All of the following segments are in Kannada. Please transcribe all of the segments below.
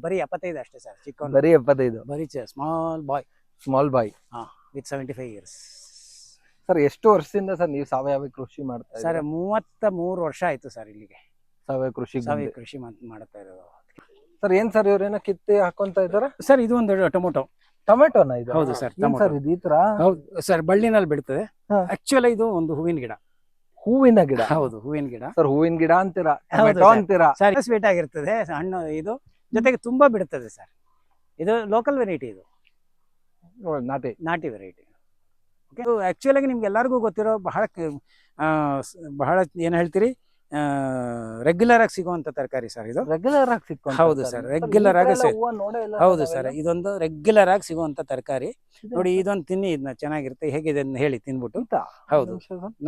ಬರೀ 75 ಅಷ್ಟೇ ಸರ್, ಚಿಕ್ಕ ಬರೀ 75. ಬರೀ small boy with 75 years. Sir ಎಷ್ಟು ವರ್ಷದಿಂದ ಸರ್ ನೀವು ಸಾವಯವ ಕೃಷಿ ಮಾಡ್ತಾ ಸರ್ ಇದ್ದೀರಾ? 33 ವರ್ಷ ಆಯ್ತು ಸರ್ ಇಲ್ಲಿಗೆ ಸಾವಯವ ಕೃಷಿ ಮಾಡ್ತಾ ಇರೋದು. ಸರ್ ಏನ್ ಸರ್ ಇವ್ರೇನೋ ಕಿತ್ತಿ ಹಾಕೊಂತ ಇದಾರೆ? ಸರ್ ಇದು ಒಂದು ಟೊಮೆಟೊನ ಇದು? ಹೌದು ಸರ್, ಸರ್ ಇದು ಈ ತರ? ಹೌದು ಸರ್, ಬಳ್ಳಿನಲ್ಲಿ ಬಿಡ್ತದೆ. ಹಾ. ಆಕ್ಚುಲಿ ಇದು ಒಂದು ಹೂವಿನ ಗಿಡ. ಹೂವಿನ ಗಿಡ? ಹೌದು, ಹೂವಿನ ಗಿಡ. ಸರ್ ಹೂವಿನ ಗಿಡ ಅಂತೀರಾ, ಹೌದು ಟೊಮೆಟೊ ಸರ್. ಅಂತೀರಾ? ಸರ್ ಸ್ವೀಟ್ ಆಗಿರ್ತದೆ ಹಣ್ಣು, ಇದು ಜೊತೆಗೆ ತುಂಬಾ ಬಿಡುತ್ತದೆ ಸರ್. ಇದು ಲೋಕಲ್ ವೆರೈಟಿ, ಇದು ನಾಟಿ ವೆರೈಟಿ. ಆಕ್ಚುಲಿ ಆಗಿ ನಿಮ್ಗೆ ಎಲ್ಲರಿಗೂ ಗೊತ್ತಿರೋ ಬಹಳ ಏನ್ ಹೇಳ್ತೀರಿ, ರೆಗ್ಯುಲರ್ ಆಗಿ ಸಿಗುವಂತ ತರಕಾರಿ ಸರ್ ಇದು. ರೆಗ್ಯುಲರ್ ಆಗಿ ಸಿಕ್ಕೋ? ಹೌದು ಸರ್, ರೆಗ್ಯುಲರ್ ಆಗಿ ಹೌದು ಸರ್, ಇದೊಂದು ರೆಗ್ಯುಲರ್ ಆಗಿ ಸಿಗುವಂತ ತರಕಾರಿ. ನೋಡಿ ಇದೊಂದು ತಿನ್ನಿ, ಇದನ್ನ ಚೆನ್ನಾಗಿರುತ್ತೆ. ಹೇಗಿದೆ ಅಂತ ಹೇಳಿ ತಿನ್ಬಿಟ್ಟು. ಹೌದು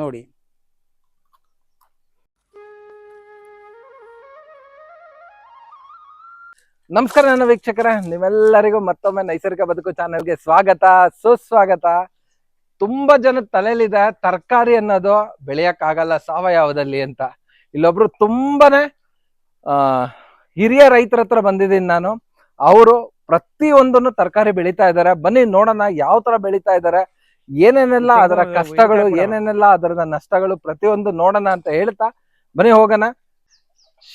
ನೋಡಿ. ನಮಸ್ಕಾರ ನನ್ನ ವೀಕ್ಷಕರೇ, ನಿಮ್ಮೆಲ್ಲರಿಗೂ ಮತ್ತೊಮ್ಮೆ ನೈಸರ್ಗಿಕ ಬದುಕು ಚಾನೆಲ್ಗೆ ಸ್ವಾಗತ, ಸುಸ್ವಾಗತ. ತುಂಬಾ ಜನ ತಲೆಯಲ್ಲಿದೆ ತರಕಾರಿ ಅನ್ನೋದು ಬೆಳೆಯಕ್ಕಾಗಲ್ಲ ಸಾವಯವದಲ್ಲಿ ಅಂತ. ಇಲ್ಲೊಬ್ರು ತುಂಬಾನೇ ಹಿರಿಯ ರೈತರ ಹತ್ರ ಬಂದಿದ್ದೀನಿ ನಾನು. ಅವರು ಪ್ರತಿಯೊಂದನ್ನು ತರಕಾರಿ ಬೆಳೀತಾ ಇದ್ದಾರೆ. ಬನ್ನಿ ನೋಡೋಣ ಯಾವ ತರ ಬೆಳೀತಾ ಇದ್ದಾರೆ, ಏನೇನೆಲ್ಲ ಅದರ ಕಷ್ಟಗಳು, ಏನೇನೆಲ್ಲ ಅದರ ನಷ್ಟಗಳು, ಪ್ರತಿಯೊಂದು ನೋಡೋಣ ಅಂತ ಹೇಳ್ತಾ ಬನ್ನಿ ಹೋಗೋಣ.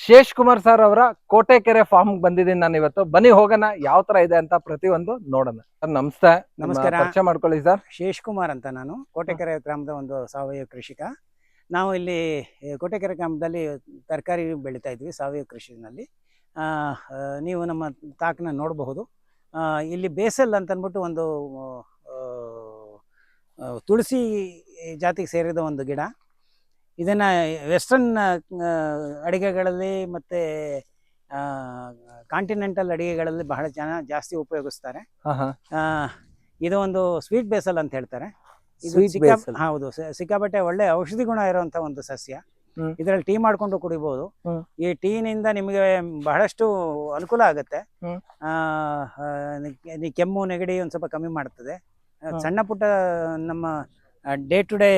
ಶೇಷ್ ಕುಮಾರ್ ಸರ್ ಅವರ ಕೋಟೆಕೆರೆ ಫಾರ್ಮ್ ಬಂದಿದ್ದೀನಿ ನಾನು ಇವತ್ತು. ಬನ್ನಿ ಹೋಗೋಣ ಯಾವ ತರ ಇದೆ ಅಂತ ಪ್ರತಿಯೊಂದು ನೋಡೋಣ. ಸರ್ ನಮಸ್ತೆ. ನಮಸ್ಕಾರ. ಪರಿಚಯ ಮಾಡ್ಕೊಳ್ಳಿ ಸರ್. ಶೇಷ್ ಕುಮಾರ್ ಅಂತ, ನಾನು ಕೋಟೆಕೆರೆ ಗ್ರಾಮದ ಒಂದು ಸಾವಯವ ಕೃಷಿಕ. ನಾವು ಇಲ್ಲಿ ಕೋಟೆಕೆರೆ ಗ್ರಾಮದಲ್ಲಿ ತರಕಾರಿ ಬೆಳೀತಾ ಇದ್ವಿ ಸಾವಯವ ಕೃಷಿನಲ್ಲಿ. ನೀವು ನಮ್ಮ ತಾಕನ ನೋಡಬಹುದು. ಇಲ್ಲಿ ಬೇಸಲ್ ಅಂತ ಅಂದ್ಬಿಟ್ಟು ಒಂದು ತುಳಸಿ ಜಾತಿಗೆ ಸೇರಿದ ಒಂದು ಗಿಡ. ಇದನ್ನ ವೆಸ್ಟರ್ನ್ ಅಡಿಗೆಗಳಲ್ಲಿ ಮತ್ತೆ ಕಾಂಟಿನೆಂಟಲ್ ಅಡಿಗೆಗಳಲ್ಲಿ ಬಹಳ ಜನ ಜಾಸ್ತಿ ಉಪಯೋಗಿಸ್ತಾರೆ. ಇದು ಒಂದು ಸ್ವೀಟ್ ಬೇಸಲ್ ಅಂತ ಹೇಳ್ತಾರೆ. ಹೌದು, ಸಿಕ್ಕಾಪಟ್ಟೆ ಒಳ್ಳೆ ಔಷಧಿ ಗುಣ ಇರುವಂತ ಒಂದು ಸಸ್ಯ. ಇದರಲ್ಲಿ ಟೀ ಮಾಡ್ಕೊಂಡು ಕುಡಿಬಹುದು. ಈ ಟೀನಿಂದ ನಿಮಗೆ ಬಹಳಷ್ಟು ಅನುಕೂಲ ಆಗುತ್ತೆ. ಕೆಮ್ಮು ನೆಗಡಿ ಒಂದ್ ಸ್ವಲ್ಪ ಕಮ್ಮಿ ಮಾಡ್ತದೆ. ಸಣ್ಣ ಪುಟ್ಟ ನಮ್ಮ ಡೇ ಟು ಡೇ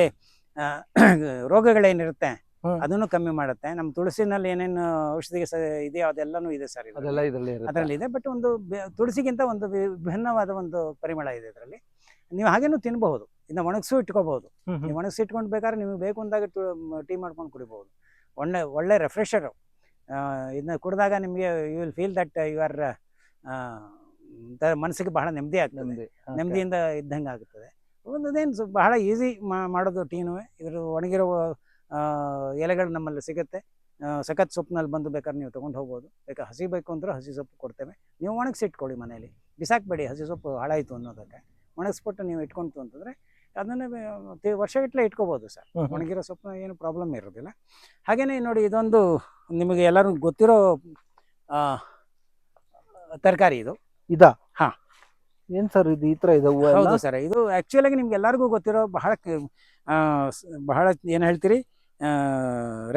ರೋಗಗಳೇನಿರುತ್ತೆ ಅದನ್ನು ಕಮ್ಮಿ ಮಾಡುತ್ತೆ. ನಮ್ಮ ತುಳಸಿನಲ್ಲಿ ಏನೇನು ಔಷಧಿಗೆ ಇದೆಯೋ ಅದೆಲ್ಲಾನು ಇದೆ ಸರ್, ಅದರಲ್ಲಿ ಇದೆ. ಬಟ್ ಒಂದು ತುಳಸಿಗಿಂತ ಒಂದು ವಿಭಿನ್ನವಾದ ಒಂದು ಪರಿಮಳ ಇದೆ ಇದರಲ್ಲಿ. ನೀವು ಹಾಗೇನು ತಿನ್ಬಹುದು, ಇದನ್ನ ಒಣಗಿಸು ಇಟ್ಕೋಬಹುದು. ನೀವು ಒಣಗಿಸಿ ಇಟ್ಕೊಂಡು ಬೇಕಾದ್ರೆ ನಿಮಗೆ ಬೇಕು ಅಂದಾಗ ಟೀ ಮಾಡ್ಕೊಂಡು ಕುಡಿಬಹುದು. ಒಳ್ಳೆ ರೆಫ್ರೆಶರ್. ಇದನ್ನ ಕುಡಿದಾಗ ನಿಮಗೆ you will feel that you are ಮನಸ್ಸಿಗೆ ಬಹಳ ನೆಮ್ಮದಿ ಆಗ್ತದೆ, ನೆಮ್ಮದಿಯಿಂದ ಇದ್ದಂಗೆ ಆಗುತ್ತದೆ. ಒಂದೇನು ಬಹಳ ಈಸಿ ಮಾಡೋದು ಟೀನು. ಇದ್ರ ಒಣಗಿರೋ ಎಲೆಗಳು ನಮ್ಮಲ್ಲಿ ಸಿಗುತ್ತೆ. ಸಖತ್ ಸೊಪ್ಪಿನಲ್ಲಿ ಬಂದು ಬೇಕಾದ್ರೆ ನೀವು ತೊಗೊಂಡು ಹೋಗ್ಬೋದು. ಬೇಕಾದ್ರೆ ಹಸಿ ಬೇಕು ಅಂದ್ರೆ ಹಸಿ ಸೊಪ್ಪು ಕೊಡ್ತೇವೆ. ನೀವು ಒಣಗಿಸಿಟ್ಕೊಳ್ಳಿ ಮನೇಲಿ, ಬಿಸಾಕಬೇಡಿ ಹಸಿ ಸೊಪ್ಪು ಹಾಳಾಯಿತು ಅನ್ನೋದಕ್ಕೆ. ಒಣಗಿಸ್ಬಿಟ್ಟು ನೀವು ಇಟ್ಕೊಂತು ಅಂತಂದರೆ ಅದನ್ನು ವರ್ಷಗಟ್ಟಲೆ ಇಟ್ಕೋಬೋದು ಸರ್. ಒಣಗಿರೋ ಸೊಪ್ಪು ಏನು ಪ್ರಾಬ್ಲಮ್ ಇರೋದಿಲ್ಲ. ಹಾಗೆಯೇ ನೋಡಿ, ಇದೊಂದು ನಿಮಗೆ ಎಲ್ಲರೂ ಗೊತ್ತಿರೋ ತರಕಾರಿ ಇದು. ಹಾ, ಏನ್ ಸರ್ ಇದು ಈ ತರ ಇದೆ? ಹೌದು ಸರ್, ಇದು ಆಕ್ಚುಲಿ ಆಗಿ ನಿಮ್ಗೆ ಎಲ್ಲರಿಗೂ ಗೊತ್ತಿರೋ ಬಹಳ ಏನ್ ಹೇಳ್ತೀರಿ,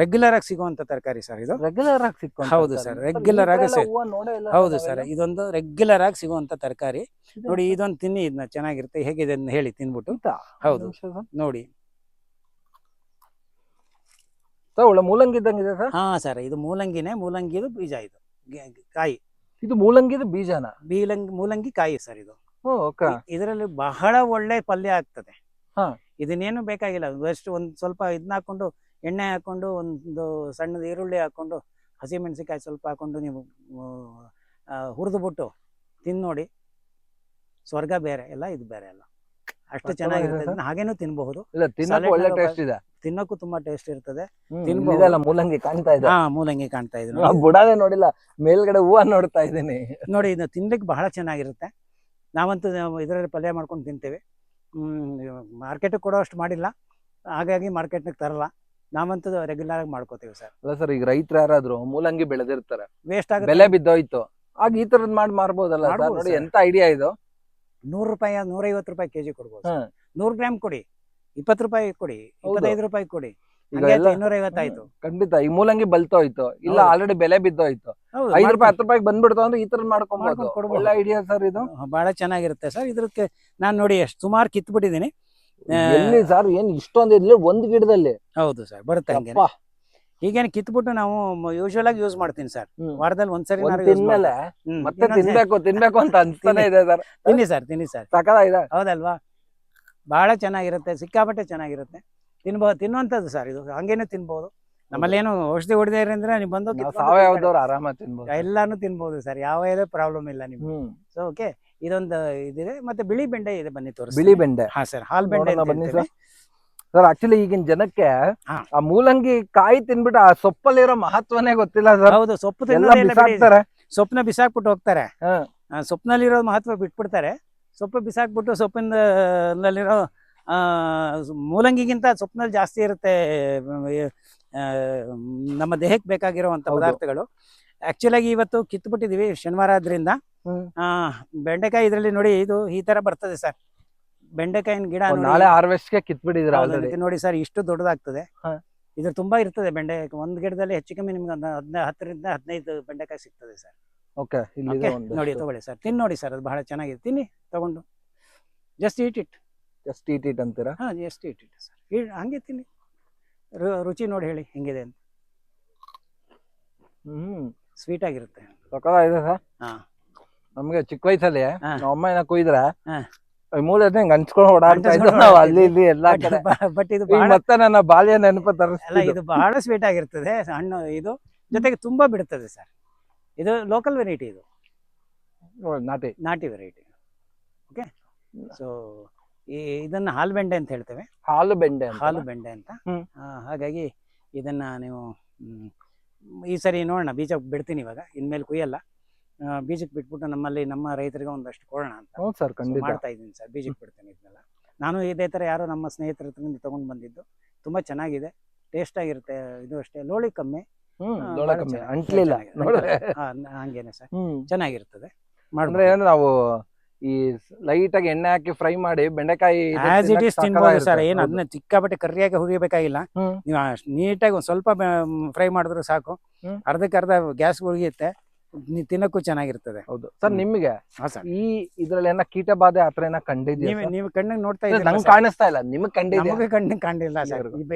ರೆಗ್ಯುಲರ್ ಆಗಿ ಸಿಗುವಂತ ತರಕಾರಿ ಸರ್ ಇದು. ರೆಗ್ಯುಲರ್ ಆಗಿ ಸಿಕ್ಕೋ? ಹೌದು ಸರ್, ರೆಗ್ಯುಲರ್ ಆಗಿ. ಹೌದು ಸರ್, ಇದೊಂದು ರೆಗ್ಯುಲರ್ ಆಗಿ ಸಿಗುವಂತ ತರಕಾರಿ. ನೋಡಿ ಇದೊಂದು ತಿನ್ನಿ, ಇದನ್ನ ಚೆನ್ನಾಗಿರುತ್ತೆ. ಹೇಗಿದೆ ಅಂತ ಹೇಳಿ ತಿನ್ಬಿಟ್ಟು. ಹೌದು ನೋಡಿ. ಒಳ್ಳೆ ಮೂಲಂಗಿ ಇದ್ದಂಗಿದೆ ಸರ್. ಹಾ ಸರ್, ಇದು ಮೂಲಂಗಿನೇ. ಮೂಲಂಗಿದು ಬೀಜ, ಇದು ಕಾಯಿ. ಇದು ಮೂಲಂಗಿದು ಬೀಜನ? ಮೂಲಂಗಿ ಕಾಯಿ ಸರ್ ಇದು. ಇದರಲ್ಲಿ ಬಹಳ ಒಳ್ಳೆ ಪಲ್ಯ ಆಗ್ತದೆ. ಇದನ್ನೇನು ಬೇಕಾಗಿಲ್ಲ, ಜಸ್ಟ್ ಒಂದ್ ಸ್ವಲ್ಪ ಇದನ್ನ ಹಾಕೊಂಡು, ಎಣ್ಣೆ ಹಾಕೊಂಡು, ಒಂದು ಸಣ್ಣದ ಈರುಳ್ಳಿ ಹಾಕೊಂಡು, ಹಸಿಮೆಣಸಿಕಾಯಿ ಸ್ವಲ್ಪ ಹಾಕೊಂಡು ನೀವು ಹುರಿದು ಬಿಟ್ಟು ತಿಂದು ನೋಡಿ. ಸ್ವರ್ಗ ಬೇರೆ ಎಲ್ಲ, ಇದು ಬೇರೆ ಎಲ್ಲ. ಅಷ್ಟು ಚೆನ್ನಾಗಿರುತ್ತೆ. ಹಾಗೇನು ತಿನ್ಬಹುದು. ತಿನ್ನೋಕ್ಕೂ ತುಂಬಾ ಟೇಸ್ಟ್ ಇರ್ತದೆ. ಮೂಲಂಗಿ ಕಾಣ್ತಾ ಇದೆ. ಮೂಲಂಗಿ ಕಾಣ್ತಾ ಇದೆ. ಬುಡಾನೆ ನೋಡಿಲ್ಲ, ಮೇಲ್ಗಡೆ ಹೂವ ನೋಡ್ತಾ ಇದ್ದೀನಿ. ನೋಡಿ, ಇದು ತಿನ್ಲಿಕ್ಕೆ ಬಹಳ ಚೆನ್ನಾಗಿರುತ್ತೆ. ನಾವಂತೂ ಇದರಲ್ಲಿ ಪಲ್ಯ ಮಾಡ್ಕೊಂಡು ತಿಂತೇವೆ. ಮಾರ್ಕೆಟ್ ಕೊಡೋ ಅಷ್ಟು ಮಾಡಿಲ್ಲ, ಹಾಗಾಗಿ ಮಾರ್ಕೆಟ್ನಾಗ ತರಲ್ಲ. ನಾವಂತೂ ರೆಗ್ಯುಲರ್ ಆಗಿ ಮಾಡ್ಕೋತೀವಿ ಸರ್. ಅಲ್ಲ ಸರ್, ಈಗ ರೈತರು ಯಾರಾದ್ರು ಮೂಲಂಗಿ ಬೆಳೆದಿರ್ತಾರೆ, ವೇಸ್ಟ್ ಆಗುತ್ತೆ, ಬೆಲೆ ಬಿದ್ದೋಯ್ತು, ಆಗ ಈ ತರದ್ ಮಾರ್ಬೋದಲ್ಲ? ನೋಡಿ ಎಂತ ಐಡಿಯಾ ಇದು. 100 ರೂಪಾಯಿ 150 ರೂಪಾಯಿ ಕೆಜಿ ಕೊಡ್ಬೋದು. 100 ಗ್ರಾಮ್ ಕೊಡಿ, 20 ರೂಪಾಯಿ ಕೊಡಿ, 25 ರೂಪಾಯಿ ಕೊಡಿ, 250 ಆಯ್ತು. ಖಂಡಿತ ಈ ಮೂಲಂಗಿ ಬಲ್ತೋಯ್ತು, ಇಲ್ಲ ಆಲ್ರೆಡಿ ಬೆಲೆ ಬಿದ್ದೋಯ್ತು, 5 ರೂಪಾಯಿ 10 ರೂಪಾಯಿ ಬಂದ್ಬಿಡ್ತು ಅಂದ್ರೆ ಈ ತರ ಮಾಡ್ಕೊಬಹುದು. ಒಳ್ಳೆ ಐಡಿಯಾ ಸರ್ ಇದು, ಬಹಳ ಚೆನ್ನಾಗಿರುತ್ತೆ ಸರ್. ಇದ್ರಕ್ಕೆ ನಾನ್ ನೋಡಿ ಎಷ್ಟು ಸುಮಾರು ಕಿತ್ಬಿಟ್ಟಿದ್ದೀನಿ. ಎಲ್ಲಿ ಸರ್, ಏನ್ ಇಷ್ಟೊಂದು ಇರ್ಲಿ ಒಂದು ಗಿಡದಲ್ಲಿ? ಹೌದು ಸರ್, ಬರುತ್ತೆ ಹಂಗೆ. ಹೀಗೇನೆ ಕಿತ್ಬಿಟ್ಟು ನಾವು ಯೂಶುವಲ್ ಆಗಿ ಯೂಸ್ ಮಾಡ್ತೀನಿ ಸರ್. ವಾರದಲ್ಲಿ ಒಂದ್ಸರಿ ತಿನ್ಮೇಲೆ ಮತ್ತೆ ತಿನ್ಬೇಕು ಅಂತ ಅನ್ಸ್ತಾನೆ ಇದೆ ಸರ್. ತಿನ್ನಿ ಸರ್ ಸಕಲಾಗಿದೆ. ಹೌದಲ್ವಾ, ಬಹಳ ಚೆನ್ನಾಗಿರುತ್ತೆ, ಸಿಕ್ಕಾಪಟ್ಟೆ ಚೆನ್ನಾಗಿರುತ್ತೆ, ತಿನ್ನುವಂಥದ್ದು ಸರ್. ಇದು ಹಂಗೇನೆ ತಿನ್ಬಹುದು. ನಮ್ಮಲ್ಲಿ ಏನು ಔಷಧಿ ಹೊಡೆದೇ ಇರೋದ್ರಿಂದ ನೀವು ಬಂದು ಸಾವಯವದವ್ರು ಆರಾಮಾಗಿ ತಿನ್ಬೋದು, ಎಲ್ಲಾನು ತಿನ್ಬಹುದು ಸರ್, ಯಾವ ಪ್ರಾಬ್ಲಮ್ ಇಲ್ಲ ನಿಮ್ಗೆ. ಸೊ ಓಕೆ, ಇದೊಂದು ಇದಿದೆ. ಮತ್ತೆ ಬಿಳಿ ಬೆಂಡೆ ಇದೆ, ಬನ್ನಿ ತೋರಿಸಿ. ಬಿಳಿ ಬೆಂಡೆ, ಹಾ ಸರ್, ಹಾಲ್ ಬೆಂಡೆ ಅಂತ ಬನ್ನಿ ಹೇಳ್ತೇವೆ. ಸರ್. ಆಕ್ಚುಲಿ ಈಗಿನ ಜನಕ್ಕೆ ಆ ಮೂಲಂಗಿ ಕಾಯಿ ತಿನ್ಬಿಟ್ಟು ಆ ಸೊಪ್ಪಲ್ಲಿರೋ ಮಹತ್ವನೇ ಗೊತ್ತಿಲ್ಲ ಸರ್. ಹೌದು, ಸೊಪ್ಪು ಬಿಸಾಕ್ತಾರೆ, ಸೊಪ್ಪನ್ನ ಬಿಸಾಕ್ಬಿಟ್ಟು ಹೋಗ್ತಾರೆ. ಸೊಪ್ಪಿನಲ್ಲಿರೋ ಮಹತ್ವ ಬಿಟ್ಬಿಡ್ತಾರೆ. ಸೊಪ್ಪು ಬಿಸಾಕ್ಬಿಟ್ಟು ಸೊಪ್ಪಿನಲ್ಲಿರೋ ಮೂಲಂಗಿಗಿಂತ ಸೊಪ್ಪಿನಲ್ಲಿ ಜಾಸ್ತಿ ಇರುತ್ತೆ ನಮ್ಮ ದೇಹಕ್ಕೆ ಬೇಕಾಗಿರುವಂತ ಪದಾರ್ಥಗಳು. ಆಕ್ಚುಲ್ ಆಗಿ ಇವತ್ತು ಕಿತ್ಬಿಟ್ಟಿದೀವಿ, ಶನಿವಾರ ಆದ್ರಿಂದ. ಬೆಂಡೆಕಾಯಿ ಇದ್ರಲ್ಲಿ ನೋಡಿ, ಇದು ಈ ತರ ಬರ್ತದೆ ಸರ್. ಬೆಂಡೆಕಾಯಿನ ಗಿಡ ನಾಳೆ ಹಾರ್ವೆಸ್ಟ್ ಗೆ ಕಿತ್ಬಿಟ್ಟಿದ್ರ ನೋಡಿ ಸರ್, ಇಷ್ಟು ದೊಡ್ಡದಾಗ್ತದೆ. ಇದ್ರ ತುಂಬಾ ಇರ್ತದೆ ಬೆಂಡೆ. ಒಂದ್ ಗಿಡದಲ್ಲಿ ಹೆಚ್ಚು ಕಮ್ಮಿ ನಿಮ್ಗೆ 10ರಿಂದ 15 ಬೆಂಡೆಕಾಯಿ ಸಿಗ್ತದೆ ಸರ್. ನೋಡಿ, ತಗೊಳ್ಳಿ ಸರ್, ನೋಡಿ ಸರ್, ಅದು ಬಹಳ ಚೆನ್ನಾಗಿದೆ. ತಿನ್ನಿ ತಗೊಂಡು, ಜಸ್ಟ್ ಈಟ್ ಇಟ್ ಅಂತೀರಾ? ಹಾ, ಜಸ್ಟ್ ಈಟ್ ಇಟ್ ಸರ್. ಹಂಗೆ ತಿನ್ನಿ, ರುಚಿ ನೋಡಿ ಹೇಳಿ ಹೆಂಗಿದೆ ಅಂತ. ಸ್ವೀಟ್ ಆಗಿರುತ್ತೆ. ಇದೆ ಸರ್. ನಮ್ಗೆ ಚಿಕ್ಕ ವಯಸ್ಸಲ್ಲಿ ಅಮ್ಮ ಕುಯ್ದ್ರೆ ಮೂಲೆ ಹಂಚ್ಕೊಂಡು ಓಡಾಡ್ತಾ ಇದ್ವಿ ನಾವು ಅಲ್ಲಿ ಇಲ್ಲಿ ಎಲ್ಲಾ ಕಡೆ. ಬಟ್ ಇದು ಮತ್ತೆ ನನ್ನ ಬಾಲ್ಯ ನೆನಪು ಅಲ್ಲ, ಇದು ಬಹಳ ಸ್ವೀಟ್ ಆಗಿರ್ತದೆ ಹಣ್ಣು. ಇದು ಜೊತೆಗೆ ತುಂಬಾ ಬಿಡುತ್ತದೆ ಸರ್. ಇದು ಲೋಕಲ್ ವೆರೈಟಿ, ಇದು ನಾಟಿ ವೆರೈಟಿ. ಓಕೆ, ಸೊ ಇದನ್ನ ಹಾಲು ಬೆಂಡೆ ಅಂತ ಹೇಳ್ತೇವೆ. ಹಾಲು ಬೆಂಡೆ ಅಂತ. ಹಾಗಾಗಿ ಇದನ್ನ ನೀವು ಈ ಸರಿ ನೋಡೋಣ, ಬೀಜ ಬಿಡ್ತೀನಿ ಇವಾಗ. ಇನ್ಮೇಲೆ ಕುಯ್ಯಲ್ಲ, ಬೀಜಕ್ಕೆ ಬಿಟ್ಬಿಟ್ಟು ನಮ್ಮ ರೈತರಿಗೆ ಒಂದಷ್ಟು ಕೊಡೋಣ ಅಂತ ಮಾಡ್ತಾ ಇದ್ದೀನಿ ಸರ್. ಬೀಜಕ್ಕೆ ಬಿಡ್ತೀನಿ ಇದನ್ನೆಲ್ಲ. ನಾನು ಇದೇ ತರ ಯಾರೋ ನಮ್ಮ ಸ್ನೇಹಿತರ ಹತ್ರದಿಂದ ತಗೊಂಡ್ ಬಂದಿದ್ದು, ತುಂಬಾ ಚೆನ್ನಾಗಿದೆ, ಟೇಸ್ಟ್ ಆಗಿರುತ್ತೆ. ಇದು ಅಷ್ಟೇ, ಲೋಳಿ ಕಮ್ಮಿ, ಹಂಗೇನೆ ಸರ್, ಚೆನ್ನಾಗಿರ್ತದೆ. ಮಾಡಿದ್ರೆ ನಾವು ಈ ಲೈಟ್ ಆಗಿ ಎಣ್ಣೆ ಹಾಕಿ ಫ್ರೈ ಮಾಡಿ ಬೆಂಡೆಕಾಯಿ ಆಸ್ ಇಟ್ ಈಸ್ ತಿನ್ಬೋದು ಸರ್. ಏನು ಅದನ್ನ ಚಿಕ್ಕಾಪಟ್ಟೆ ಕರಿಯಾಗಿ ಹುರಿಯಬೇಕಾಗಿಲ್ಲ. ನೀವು ನೀಟಾಗಿ ಒಂದ್ ಸ್ವಲ್ಪ ಫ್ರೈ ಮಾಡಿದ್ರು ಸಾಕು, ಅರ್ಧಕ್ಕರ್ಧ ಗ್ಯಾಸ್ ಉರಿಯುತ್ತೆ, ತಿನ್ನಕ್ಕೂ ಚೆನ್ನಾಗಿರ್ತದೆ. ಹೌದು ಸರ್. ನಿಮ್ಗೆ ಈ ಇದ್ರಲ್ಲಿ ಏನ ಕೀಟ ಬಾಧೆ ಆತರ ಏನ ಕಂಡಿದ್ದೀವಿ? ನೀವು ಕಣ್ಣಿಗೆ ನೋಡ್ತಾ ಇದ್ದೀರಾ, ನಂಗೆ ಕಾಣಿಸ್ತಾ ಇಲ್ಲ, ನಿಮ್ಗೆ ಕಂಡಿದ್ದೀವಿ? ಕಣ್ಣಿಗೆ ಕಂಡಿಲ್ಲ ಸರ್.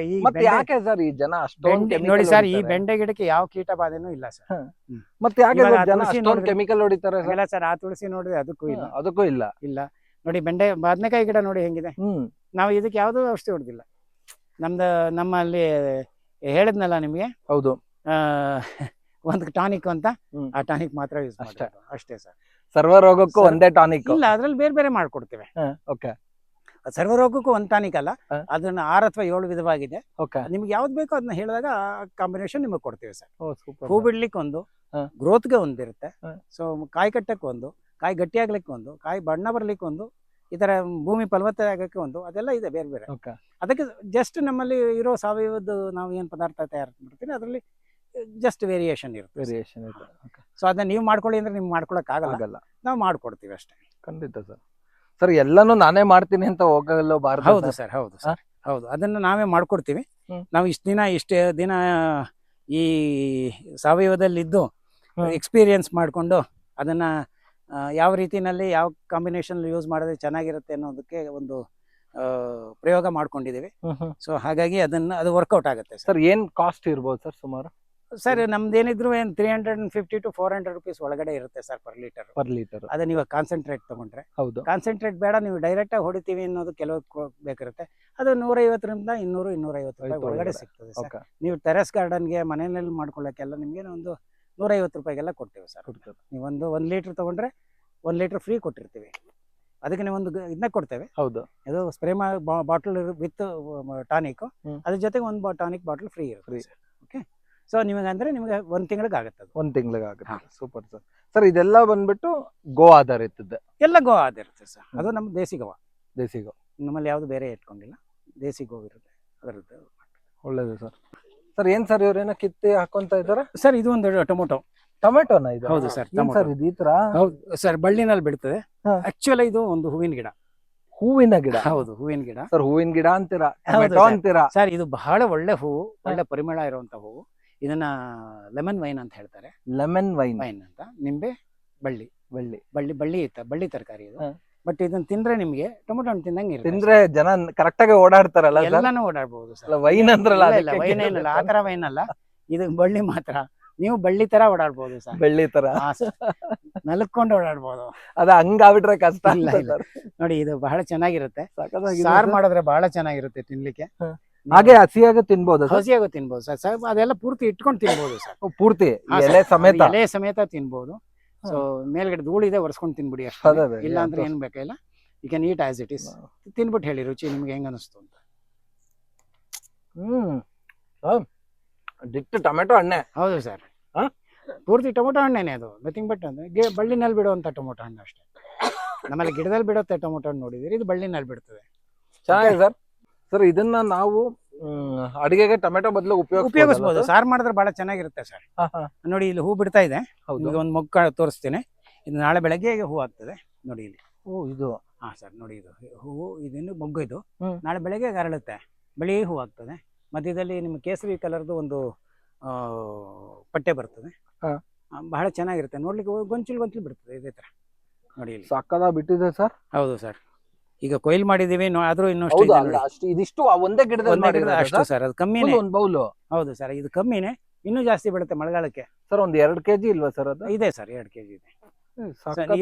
ಮತ್ತೆ ಯಾಕೆ ಸರ್ ಈ ಜನ ಅಷ್ಟೊಂದು ನೋಡಿ ಸರ್, ಈ ಬೆಂಡೆ ಗಿಡಕ್ಕೆ ಯಾವ ಕೀಟ ಬಾಧೆನೂ ಇಲ್ಲ ಸರ್. ಮತ್ತೆ ಯಾಕೆ ಜನ ಅಷ್ಟೊಂದು ಕೆಮಿಕಲ್ ಹೊಡಿತಾರೆ? ಇಲ್ಲ ಸರ್, ಆ ತುಳಸಿ ನೋಡಿದ್ರೆ ಅದಕ್ಕೂ ಇಲ್ಲ. ನೋಡಿ, ಬದನೆಕಾಯಿ ಗಿಡ ನೋಡಿ ಹೆಂಗಿದೆ. ನಾವು ಇದಕ್ಕೆ ಯಾವ್ದು ಔಷಧಿ ಹೊಡೆದಿಲ್ಲ. ನಮ್ಮಲ್ಲಿ ಹೇಳಿದ್ನಲ್ಲ ನಿಮ್ಗೆ, ಹೌದು, ಒಂದು ಟಾನಿಕ್ ಅಂತ, ಆ ಟಾನಿಕ್ ಮಾತ್ರ ಯೂಸ್ ಅಷ್ಟೇ ಸರ್. ಸರ್ವ ರೋಗಕ್ಕೂ ಒಂದೇ ಟಾನಿಕ್ ಇಲ್ಲ, ಅದ್ರಲ್ಲಿ ಬೇರೆ ಮಾಡ್ಕೊಡ್ತೇವೆ. ಸರ್ವ ರೋಗಕ್ಕೂ ಒಂದ್ ಟಾನಿಕ್ ಅಲ್ಲ, ಅದನ್ನ 6 ಅಥವಾ 7 ವಿಧವಾಗಿದೆ. ನಿಮ್ಗೆ ಯಾವ್ದು ಬೇಕೋ ಅದನ್ನ ಹೇಳಿದಾಗ ಕಾಂಬಿನೇಷನ್ ನಿಮಗೆ ಕೊಡ್ತೇವೆ ಸರ್. ಹೂ ಬಿಡ್ಲಿಕ್ಕೆ ಒಂದು, ಗ್ರೋತ್ಗೆ ಒಂದಿರುತ್ತೆ, ಸೊ ಕಾಯಿ ಕಟ್ಟಕ್ಕೆ ಒಂದು, ಕಾಯಿ ಗಟ್ಟಿ ಆಗ್ಲಿಕ್ಕೆ ಒಂದು, ಕಾಯಿ ಬಣ್ಣ ಬರ್ಲಿಕ್ಕೆ ಒಂದು, ಈ ತರ ಭೂಮಿ ಫಲವತ್ತತೆ ಆಗಕ್ಕೆ ಒಂದು, ಅದೆಲ್ಲ ಇದೆ ಬೇರೆ. ಅದಕ್ಕೆ ಜಸ್ಟ್ ನಮ್ಮಲ್ಲಿ ಇರೋ ಸಾವಯವದ್ದು ನಾವು ಏನ್ ಪದಾರ್ಥ ತಯಾರು ಮಾಡ್ತೀವಿ ಅದರಲ್ಲಿ ಜಸ್ಟ್ ವೇರಿಯೇಷನ್ ಇರುತ್ತೆ. ಸೊ ಅದನ್ನ ನೀವು ಮಾಡ್ಕೊಳ್ಳಿ ಅಂದ್ರೆ ನಿಮ್ಗೆ ಮಾಡ್ಕೊಳಕ್ ಆಗಲ್ಲ, ನಾವು ಮಾಡ್ಕೊಡ್ತೀವಿ ಅಷ್ಟೇ. ಖಂಡಿತ ಸರ್. ಸರ್, ಎಲ್ಲಾನು ನಾನೇ ಮಾಡ್ತೀನಿ ಅಂತ ಹೋಗಲ್ಲಬಾರ್ದು. ಹೌದು ಸರ್, ಹೌದು, ಅದನ್ನ ನಾವೇ ಮಾಡ್ಕೊಡ್ತೀವಿ. ನಾವು ಇಷ್ಟೇ ದಿನ ಈ ಸಾವಯವದಲ್ಲಿ ಇದ್ದು ಎಕ್ಸ್ಪೀರಿಯನ್ಸ್ ಮಾಡ್ಕೊಂಡು ಅದನ್ನ ಯಾವ ರೀತಿನಲ್ಲಿ ಯಾವ ಕಾಂಬಿನೇಷನ್ ಯೂಸ್ ಮಾಡಿದ್ರೆ ಚೆನ್ನಾಗಿರುತ್ತೆ ಅನ್ನೋದಕ್ಕೆ ಒಂದು ಪ್ರಯೋಗ ಮಾಡ್ಕೊಂಡಿದೀವಿ. ಸೊ ಹಾಗಾಗಿ ಅದು ವರ್ಕೌಟ್ ಆಗುತ್ತೆ ಸರ್. ಏನ್ ಕಾಸ್ಟ್ ಇರ್ಬೋದು ಸರ್ ಸುಮಾರು? ಸರ್, ನಮ್ದೇನಿದ್ರು 350 to 400 rupees ಒಳಗಡೆ ಇರುತ್ತೆ ಸರ್ ಪರ್ ಲೀಟರ್. ಅದೇ ನೀವು ಕಾನ್ಸಂಟ್ರೇಟ್ ತಗೊಂಡ್ರೆ. ಹೌದು, ಕಾನ್ಸಂಟ್ರೇಟ್ ಬೇಡ, ನೀವು ಡೈರೆಕ್ಟ್ ಆಗಿ ಹೊಡಿತೀವಿ ಅನ್ನೋದು ಕೆಲವು ಬೇಕಿರುತ್ತೆ. ಅದು 150ರಿಂದ 200-250 ರೂಪಾಯಿ ಒಳಗಡೆ ಸಿಗ್ತದೆ ಸರ್. ನೀವು ಟೆರೆಸ್ ಗಾರ್ಡನ್ಗೆ ಮನೆಯಲ್ಲಿ ಮಾಡ್ಕೊಳ್ಳೋಕ್ಕೆಲ್ಲ ನಿಮ್ಗೆ ಒಂದು 150 ರೂಪಾಯಿಗೆಲ್ಲ ಕೊಡ್ತೀವಿ ಸರ್. ನೀವು 1 ಲೀಟರ್ ತಗೊಂಡ್ರೆ 1 ಲೀಟರ್ ಫ್ರೀ ಕೊಟ್ಟಿರ್ತೀವಿ. ಅದಕ್ಕೆ ನೀವು ಒಂದು ಇದನ್ನ ಕೊಡ್ತೇವೆ. ಹೌದು, ಇದು ಸ್ಪ್ರೇ ಬಾಟಲ್ ವಿತ್ ಟಾನಿಕ್, ಅದ್ರ ಜೊತೆಗೆ ಒಂದು ಟಾನಿಕ್ ಬಾಟಲ್ ಫ್ರೀ ಇರುತ್ತೆ. ಓಕೆ, ಸೊ ನಿಮಗೆ 1 ತಿಂಗಳಿಗೆ ಆಗುತ್ತೆ. 1 ತಿಂಗಳಿಗೆ ಆಗುತ್ತೆ. Super sir. ಸರ್, ಇದೆಲ್ಲ ಬಂದ್ಬಿಟ್ಟು ಗೋ ಆಧಾರಿತದ್ದೆ? ಎಲ್ಲ ಗೋ ಆಧಾರಿತ ಸರ್. ಅದು ನಮ್ಮ ದೇಸಿ ಗೋ. ನಮ್ಮಲ್ಲಿ ಯಾವ್ದು ಬೇರೆ ಇಟ್ಕೊಂಡಿಲ್ಲ, ದೇಸಿ ಗೋ ಇರುತ್ತೆ, ಅದರದ್ದು. ಒಳ್ಳೇದು ಸರ್. ಸರ್, ಏನ್ ಸರ್ ಇವ್ರೇನೋ ಕಿತ್ತಿ ಹಾಕೊಂತ ಇದಾರೆ ಸರ್? ಇದು ಒಂದು ಟೊಮೊಟೊನ ಇದು? ಹೌದು ಸರ್, ಈ ತರ. ಹೌದು ಸರ್, ಬಳ್ಳಿನಲ್ಲಿ ಬೆಳ್ತದೆ. ಆಕ್ಚುಲಿ ಇದು ಒಂದು ಹೂವಿನ ಗಿಡ. ಹೌದು, ಹೂವಿನ ಗಿಡ ಸರ್. ಹೂವಿನ ಗಿಡ ಅಂತೀರಾ ಸರ್? ಇದು ಬಹಳ ಒಳ್ಳೆ ಹೂವು, ಒಳ್ಳೆ ಪರಿಮಳ ಇರುವಂತ ಹೂವು. ಇದನ್ನ ಲೆಮನ್ ವೈನ್ ಅಂತ ಹೇಳ್ತಾರೆ. ಲೆಮನ್ ವೈನ್ ಅಂತ. ನಿಂಬೆ ಬಳ್ಳಿ ತರಕಾರಿ ಇದು. ಬಟ್ ಇದನ್ನ ತಿಂದ್ರೆ ನಿಮ್ಗೆ ಟೊಮೊಟೊ ಹಣ್ಣು ತಿಂದಂಗೆ ಇರುತ್ತೆ. ತಿಂದ್ರೆ ಜನ ಕರೆಕ್ಟ್ ಆಗಿ ಓಡಾಡ್ತಾರಲ್ಲ? ಎಲ್ಲಾನು ಓಡಾಡಬಹುದು ಸರ್. ವೈನ್ ಅಂದ್ರಲ್ಲ? ವೈನ್ ಏನಲ್ಲ, ಆತರ ವೈನ್ ಅಲ್ಲ. ಇದು ಬಳ್ಳಿ ಮಾತ್ರ ನೀವು ಬಳ್ಳಿ ತರ ಓಡಾಡ್ಬೋದು ಸರ್. ಬೆಳ್ಳಿ ತರ ನಲ್ಕೊಂಡು ಓಡಾಡ್ಬೋದು. ಅದ ಹಂಗಾಗ್ಬಿಟ್ರೆ ಕಷ್ಟ ಇಲ್ಲ, ಇಲ್ಲ ಇಲ್ಲ. ಸರ್. ನೋಡಿ ಇದು ಬಹಳ ಚೆನ್ನಾಗಿರುತ್ತೆ. ಸಖತ್ತಾಗಿದೆ ಸಾರ್ ಸರ್. ಮಾಡಿದ್ರೆ ಬಹಳ ಚೆನ್ನಾಗಿರುತ್ತೆ ತಿನ್ಲಿಕ್ಕೆ. ಹಾಗೆ ಹಸಿಯಾಗ ತಿನ್ಬೋದು ಸರ್. ಹಸಿಯಾಗೂ ತಿನ್ಬೋದು ಸರ್. ಅದೆಲ್ಲ ಪೂರ್ತಿ ಇಟ್ಕೊಂಡು ತಿನ್ಬೋದು ಸರ್. ಪೂರ್ತಿ ಹಾ, ಎಲೆ ಸರ್. ಸಮೇತ. ಎಲೆ ಸಮೇತ ತಿನ್ಬೋದು. ಸೊ ಮೇಲ್ಗಡೆ ಧೂಳಿದೆ ಒರೆಸ್ಕೊಂಡು ತಿನ್ಬಿಡಿ ಅಷ್ಟೇ. ಅದೇ, ಇಲ್ಲ ಅಂದ್ರೆ ಏನ್ ಬೇಕಾಗಿಲ್ಲ. You can eat as it is. ತಿನ್ಬಿಟ್ಟು ಹೇಳಿ ರುಚಿ ನಿಮ್ಗೆ ಹೆಂಗ ಅನಿಸ್ತು ಅಂತ. ಡಿಟ್ ಟೊಮೆಟೊ ಹಣ್ಣೆ. ಹೌದು ಸರ್. ಹಾ? ಪೂರ್ತಿ ಟೊಮೊಟೊ ಹಣ್ಣೇನೆ ಅದು. ನಥಿಂಗ್ ಬಟ್ ಅಂದ್ರೆ ಬಳ್ಳಿನಲ್ಲಿ ಬಿಡುವಂತ ಟೊಮೊಟೊ ಹಣ್ಣು ಅಷ್ಟೇ. ನಮ್ಮಲ್ಲಿ ಗಿಡದಲ್ಲಿ ಬಿಡುತ್ತೆ ಟೊಮೊಟೊ ಹಣ್ಣು ನೋಡಿದಿರಿ, ಇದು ಬಳ್ಳಿನಲ್ಲಿ ಬಿಡ್ತದೆ. ಚೆನ್ನಾಗಿದೆ ಸರ್. ಸರ್ ಇದನ್ನ ನಾವು ಅಡಿಗೆಗೆ ಟೊಮೆಟೊ ಬದಲು ಉಪಯೋಗಿಸಬಹುದು. ಸಾರು ಮಾಡಿದ್ರೆ ಬಹಳ ಚೆನ್ನಾಗಿರುತ್ತೆ ಸರ್. ನೋಡಿ ಇಲ್ಲಿ ಹೂ ಬಿಡ್ತಾ ಇದೆ. ಈಗ ಒಂದು ಮೊಗ್ಗು ತೋರಿಸ್ತೇನೆ. ಇದು ನಾಳೆ ಬೆಳಗ್ಗೆ ಹೂ ಆಗ್ತದೆ ನೋಡಿ ಇಲ್ಲಿ. ಇದು ಹಾ ಸರ್, ನೋಡಿ ಇದು ಹೂವು, ಇದಿನ್ನು ಮೊಗ್ಗು. ಇದು ನಾಳೆ ಬೆಳಗ್ಗೆ ಅರಳುತ್ತೆ, ಬಿಳಿ ಹೂ ಆಗ್ತದೆ. ಮಧ್ಯದಲ್ಲಿ ನಿಮ್ಮ ಕೇಸರಿ ಕಲರ್ದು ಒಂದು ಪಟ್ಟೆ ಬರ್ತದೆ. ಬಹಳ ಚೆನ್ನಾಗಿರುತ್ತೆ ನೋಡ್ಲಿಕ್ಕೆ. ಗೊಂಚಲು ಬಿಡ್ತದೆ ಇದೇ ತರ ನೋಡಿ ಇಲ್ಲಿ. ಸಕ್ಕದ ಬಿಟ್ಟಿದೆ ಸರ್. ಹೌದು ಸರ್. ಈಗ ಕೊಯ್ಲು ಮಾಡಿದೀವಿ, ಆದ್ರೂ ಇನ್ನೂ ಇದಿಷ್ಟು ಒಂದೇ ಗಿಡದಲ್ಲಿ ಅಷ್ಟು ಸರ್. ಅದು ಕಮ್ಮಿನೇ. ಒಂದು ಬೌಲು. ಹೌದು ಸರ್, ಇದು ಕಮ್ಮಿನೇ. ಇನ್ನೂ ಜಾಸ್ತಿ ಬೀಳುತ್ತೆ ಮಳೆಗಾಲಕ್ಕೆ. ಸರ್ ಒಂದು 2 kg ಇಲ್ವಾ ಸರ್ ಅದು? ಇದೆ ಸರ್, 2 kg ಇದೆ.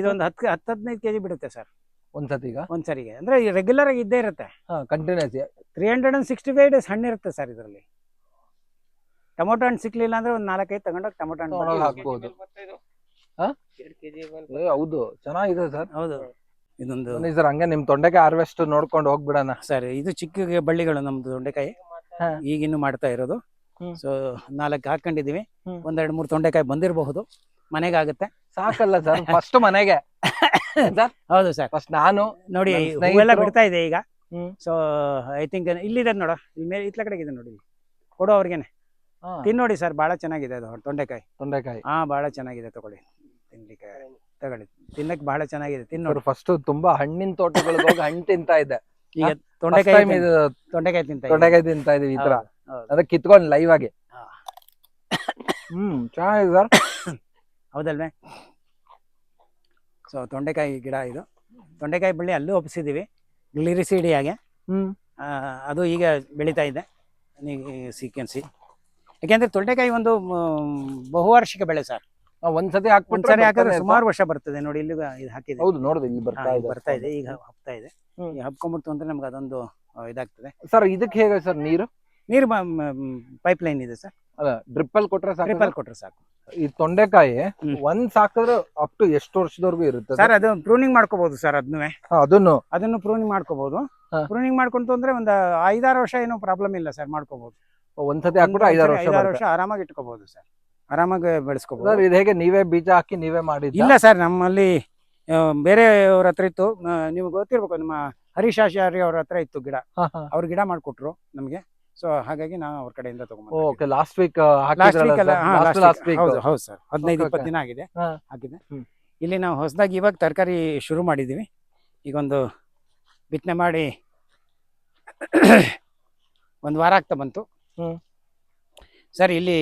ಇದೊಂದು 10-15 kg ಬಿಡುತ್ತೆ ಸರ್ ಒಂದ್ಸರಿಗೆ. ಅಂದ್ರೆ ರೆಗ್ಯುಲರ್ ಆಗಿ ಇದ್ದೇ ಇರುತ್ತೆ. ಕಂಟಿನ್ಯೂಸ್ 365 ಡೇಸ್ ಹಣ್ಣು ಇರುತ್ತೆ ಸರ್ ಇದರಲ್ಲಿ. ಟೊಮೊಟೊ ಹಣ್ಣು ಸಿಕ್ಲಿಲ್ಲ ಅಂದ್ರೆ ಒಂದು 4-5 ತಗೊಂಡೋಗಿ ಟೊಮೊಟೊ ಹಣ್ಣು ಹಾಕ್ಬೋದು. ಹೌದು, ಚೆನ್ನಾಗಿದೆ ಸರ್. ಹೌದು. ಇದೊಂದು ಸರ್ ಹಂಗೆ ನಿಮ್ ತೊಂಡೆಕಾಯಿ ಹಾರ್ವೆಸ್ಟ್ ನೋಡ್ಕೊಂಡು ಹೋಗ್ಬಿಡೋಣ ಸರ್. ಇದು ಚಿಕ್ಕ ಬಳ್ಳಿಗಳು ನಮ್ದು ತೊಂಡೆಕಾಯಿ ಈಗಿನ್ನು ಮಾಡ್ತಾ ಇರೋದು. ಸೊ 4 ಹಾಕೊಂಡಿದೀವಿ. 1-2-3 ತೊಂಡೆಕಾಯಿ ಬಂದಿರಬಹುದು. ಮನೆಗೆ ಆಗುತ್ತೆ. ಸಾಕಲ್ಲ ಸರ್ ಫಸ್ಟ್ ಮನೆಗೆ. ಹೌದು ಸರ್. ಫಸ್ಟ್ ನಾನು ನೋಡಿ ಹೂವೆಲ್ಲ ಬಿಡ್ತಾ ಇದೆ ಈಗ. ಸೊ ಐ ಥಿಂಕ್ ಇಲ್ಲಿದೆ ನೋಡ, ಇಲ್ಲಿ ಮೇಲೆ ಇತ್ಲ ಕಡೆಗೆ ಇದೆ ನೋಡಿ. ಕೊಡೋ ಅವ್ರಿಗೇನೆ ತಿನ್ನೋಡಿ ಸರ್. ಬಹಳ ಚೆನ್ನಾಗಿದೆ ಅದು ತೊಂಡೆಕಾಯಿ. ಹಾ, ಬಹಳ ಚೆನ್ನಾಗಿದೆ. ತಗೊಳ್ಳಿ, ತಿನ್ಲಿಕ್ಕೆ ತಗೊಳ್ಳಿ. ತಿನ್ನಕ್ಕೆ ಬಹಳ ಚೆನ್ನಾಗಿದೆ. ತಿನ್ನೋರು. ಫಸ್ಟ್ ತುಂಬಾ ಹಣ್ಣಿನ ತೋಟಗಳಿಗೆ ಹೋಗಿ ಹಣ್ಣು ತಿಂತಾ ಇದ್ದೆ. ಈಗ ತೊಂಡೆಕಾಯಿ ತಿಂತಾ ಇದೀವಿ ಈ ತರ. ಅದಕ್ಕೆ ಕಿತ್ಕೊಂಡು ಲೈವ್ ಆಗಿ. ಚೆನ್ನಾಗಿದೆ ಸರ್. ಹೌದಲ್ವೇ? ಸೊ ತೊಂಡೆಕಾಯಿ ಗಿಡ ಇದು. ತೊಂಡೆಕಾಯಿ ಬಳ್ಳಿ ಅಲ್ಲೂ ಒಪ್ಪಿಸಿದೀವಿ ಗ್ಲಿರಿಸಿಡಿಯಾಗೆ. ಅದು ಈಗ ಬೆಳೀತಾ ಇದೆ ಸೀಕ್ವೆನ್ಸಿ. ಯಾಕೆಂದ್ರೆ ತೊಂಡೆಕಾಯಿ ಒಂದು ಬಹುವಾರ್ಷಿಕ ಬೆಳೆ ಸರ್. ಒಂದ್ಸತಿ ಹಾಕಿದ್ರೆ ಸುಮಾರು ವರ್ಷ ಬರ್ತದೆ. ನೋಡಿ ಇಲ್ಲಿ ಇದು ಹಾಕಿದೆ. ಹೌದು, ನೋಡಿದೆ ಇಲ್ಲಿ ಬರ್ತಾ ಇದೆ. ಈಗ ಹಬ್ತಾ ಇದೆ. ಹಬ್ಕೊಂಡ್ಬಿಡ್ತು ಅಂದ್ರೆ ನಮ್ಗೆ ಅದೊಂದು ಇದಾಗ್ತದೆ ಸರ್. ಇದಕ್ಕೆ ಹೇಗೆ ಸರ್ ನೀರು ಪೈಪ್ ಲೈನ್ ಇದೆ ಸರ್. ಡ್ರಿಪ್ಪಲ್ ಕೊಟ್ರೆ ಸಾಕು. ಈ ತೊಂಡೆಕಾಯಿ ಒಂದ್ ಸಾಕಿದ್ರೆ ಅಪ್ ಟು ಎಷ್ಟು ವರ್ಷದವರೆಗೂ ಇರುತ್ತೆ ಸರ್? ಅದು ಪ್ರೂನಿಂಗ್ ಮಾಡ್ಕೋಬಹುದು ಸರ್. ಅದನ್ನು ಪ್ರೂನಿಂಗ್ ಮಾಡ್ಕೋಬಹುದು. ಪ್ರೂನಿಂಗ್ ಮಾಡ್ಕೊಂತು ಅಂದ್ರೆ ಒಂದು 5-6 ವರ್ಷ ಏನೋ ಪ್ರಾಬ್ಲಮ್ ಇಲ್ಲ ಸರ್. ಮಾಡ್ಕೋಬಹುದು. ಒಂದ್ಸತಿ ಹಾಕ್ಬಿಟ್ಟು 5-6 ವರ್ಷ ಆರಾಮಾಗಿ ಇಟ್ಕೋಬಹುದು ಸರ್. ಆರಾಮಾಗಿ ಬೆಳೆಸ್ಕೋಬಹುದು. ಇದು ಹೇಗೆ ನೀವೇ ಬೀಜ ಹಾಕಿ ನೀವೇ ಮಾಡಿದ್ದು? ಇಲ್ಲ ಸರ್, ನಮ್ಮಲ್ಲಿ ಬೇರೆಯವ್ರ ಹತ್ರ ಇತ್ತು. ನಿಮ್ಗೆ ಗೊತ್ತಿರ್ಬೇಕು, ನಿಮ್ಮ ಹರೀಶ್ ಆಚಾರ್ಯ ಅವ್ರ ಹತ್ರ ಇತ್ತು ಗಿಡ. ಅವ್ರ ಗಿಡ ಮಾಡ್ಕೊಟ್ರು ನಮ್ಗೆ. ಸೊ ಹಾಗಾಗಿ ನಾವು ಅವ್ರ ಕಡೆಯಿಂದ ತಗೊಂಡ್ಬಂದೆ. ಲಾಸ್ಟ್ ವೀಕ್ ಹೌದು ಸರ್. 15-20 ದಿನ ಆಗಿದೆ ಹಾಕಿದೆ. ಇಲ್ಲಿ ನಾವು ಹೊಸದಾಗಿ ಇವಾಗ ತರಕಾರಿ ಶುರು ಮಾಡಿದೀವಿ. ಈಗೊಂದು ಬಿತ್ತನೆ ಮಾಡಿ 1 ವಾರ ಆಗ್ತಾ ಬಂತು ಸರ್. ಇಲ್ಲಿ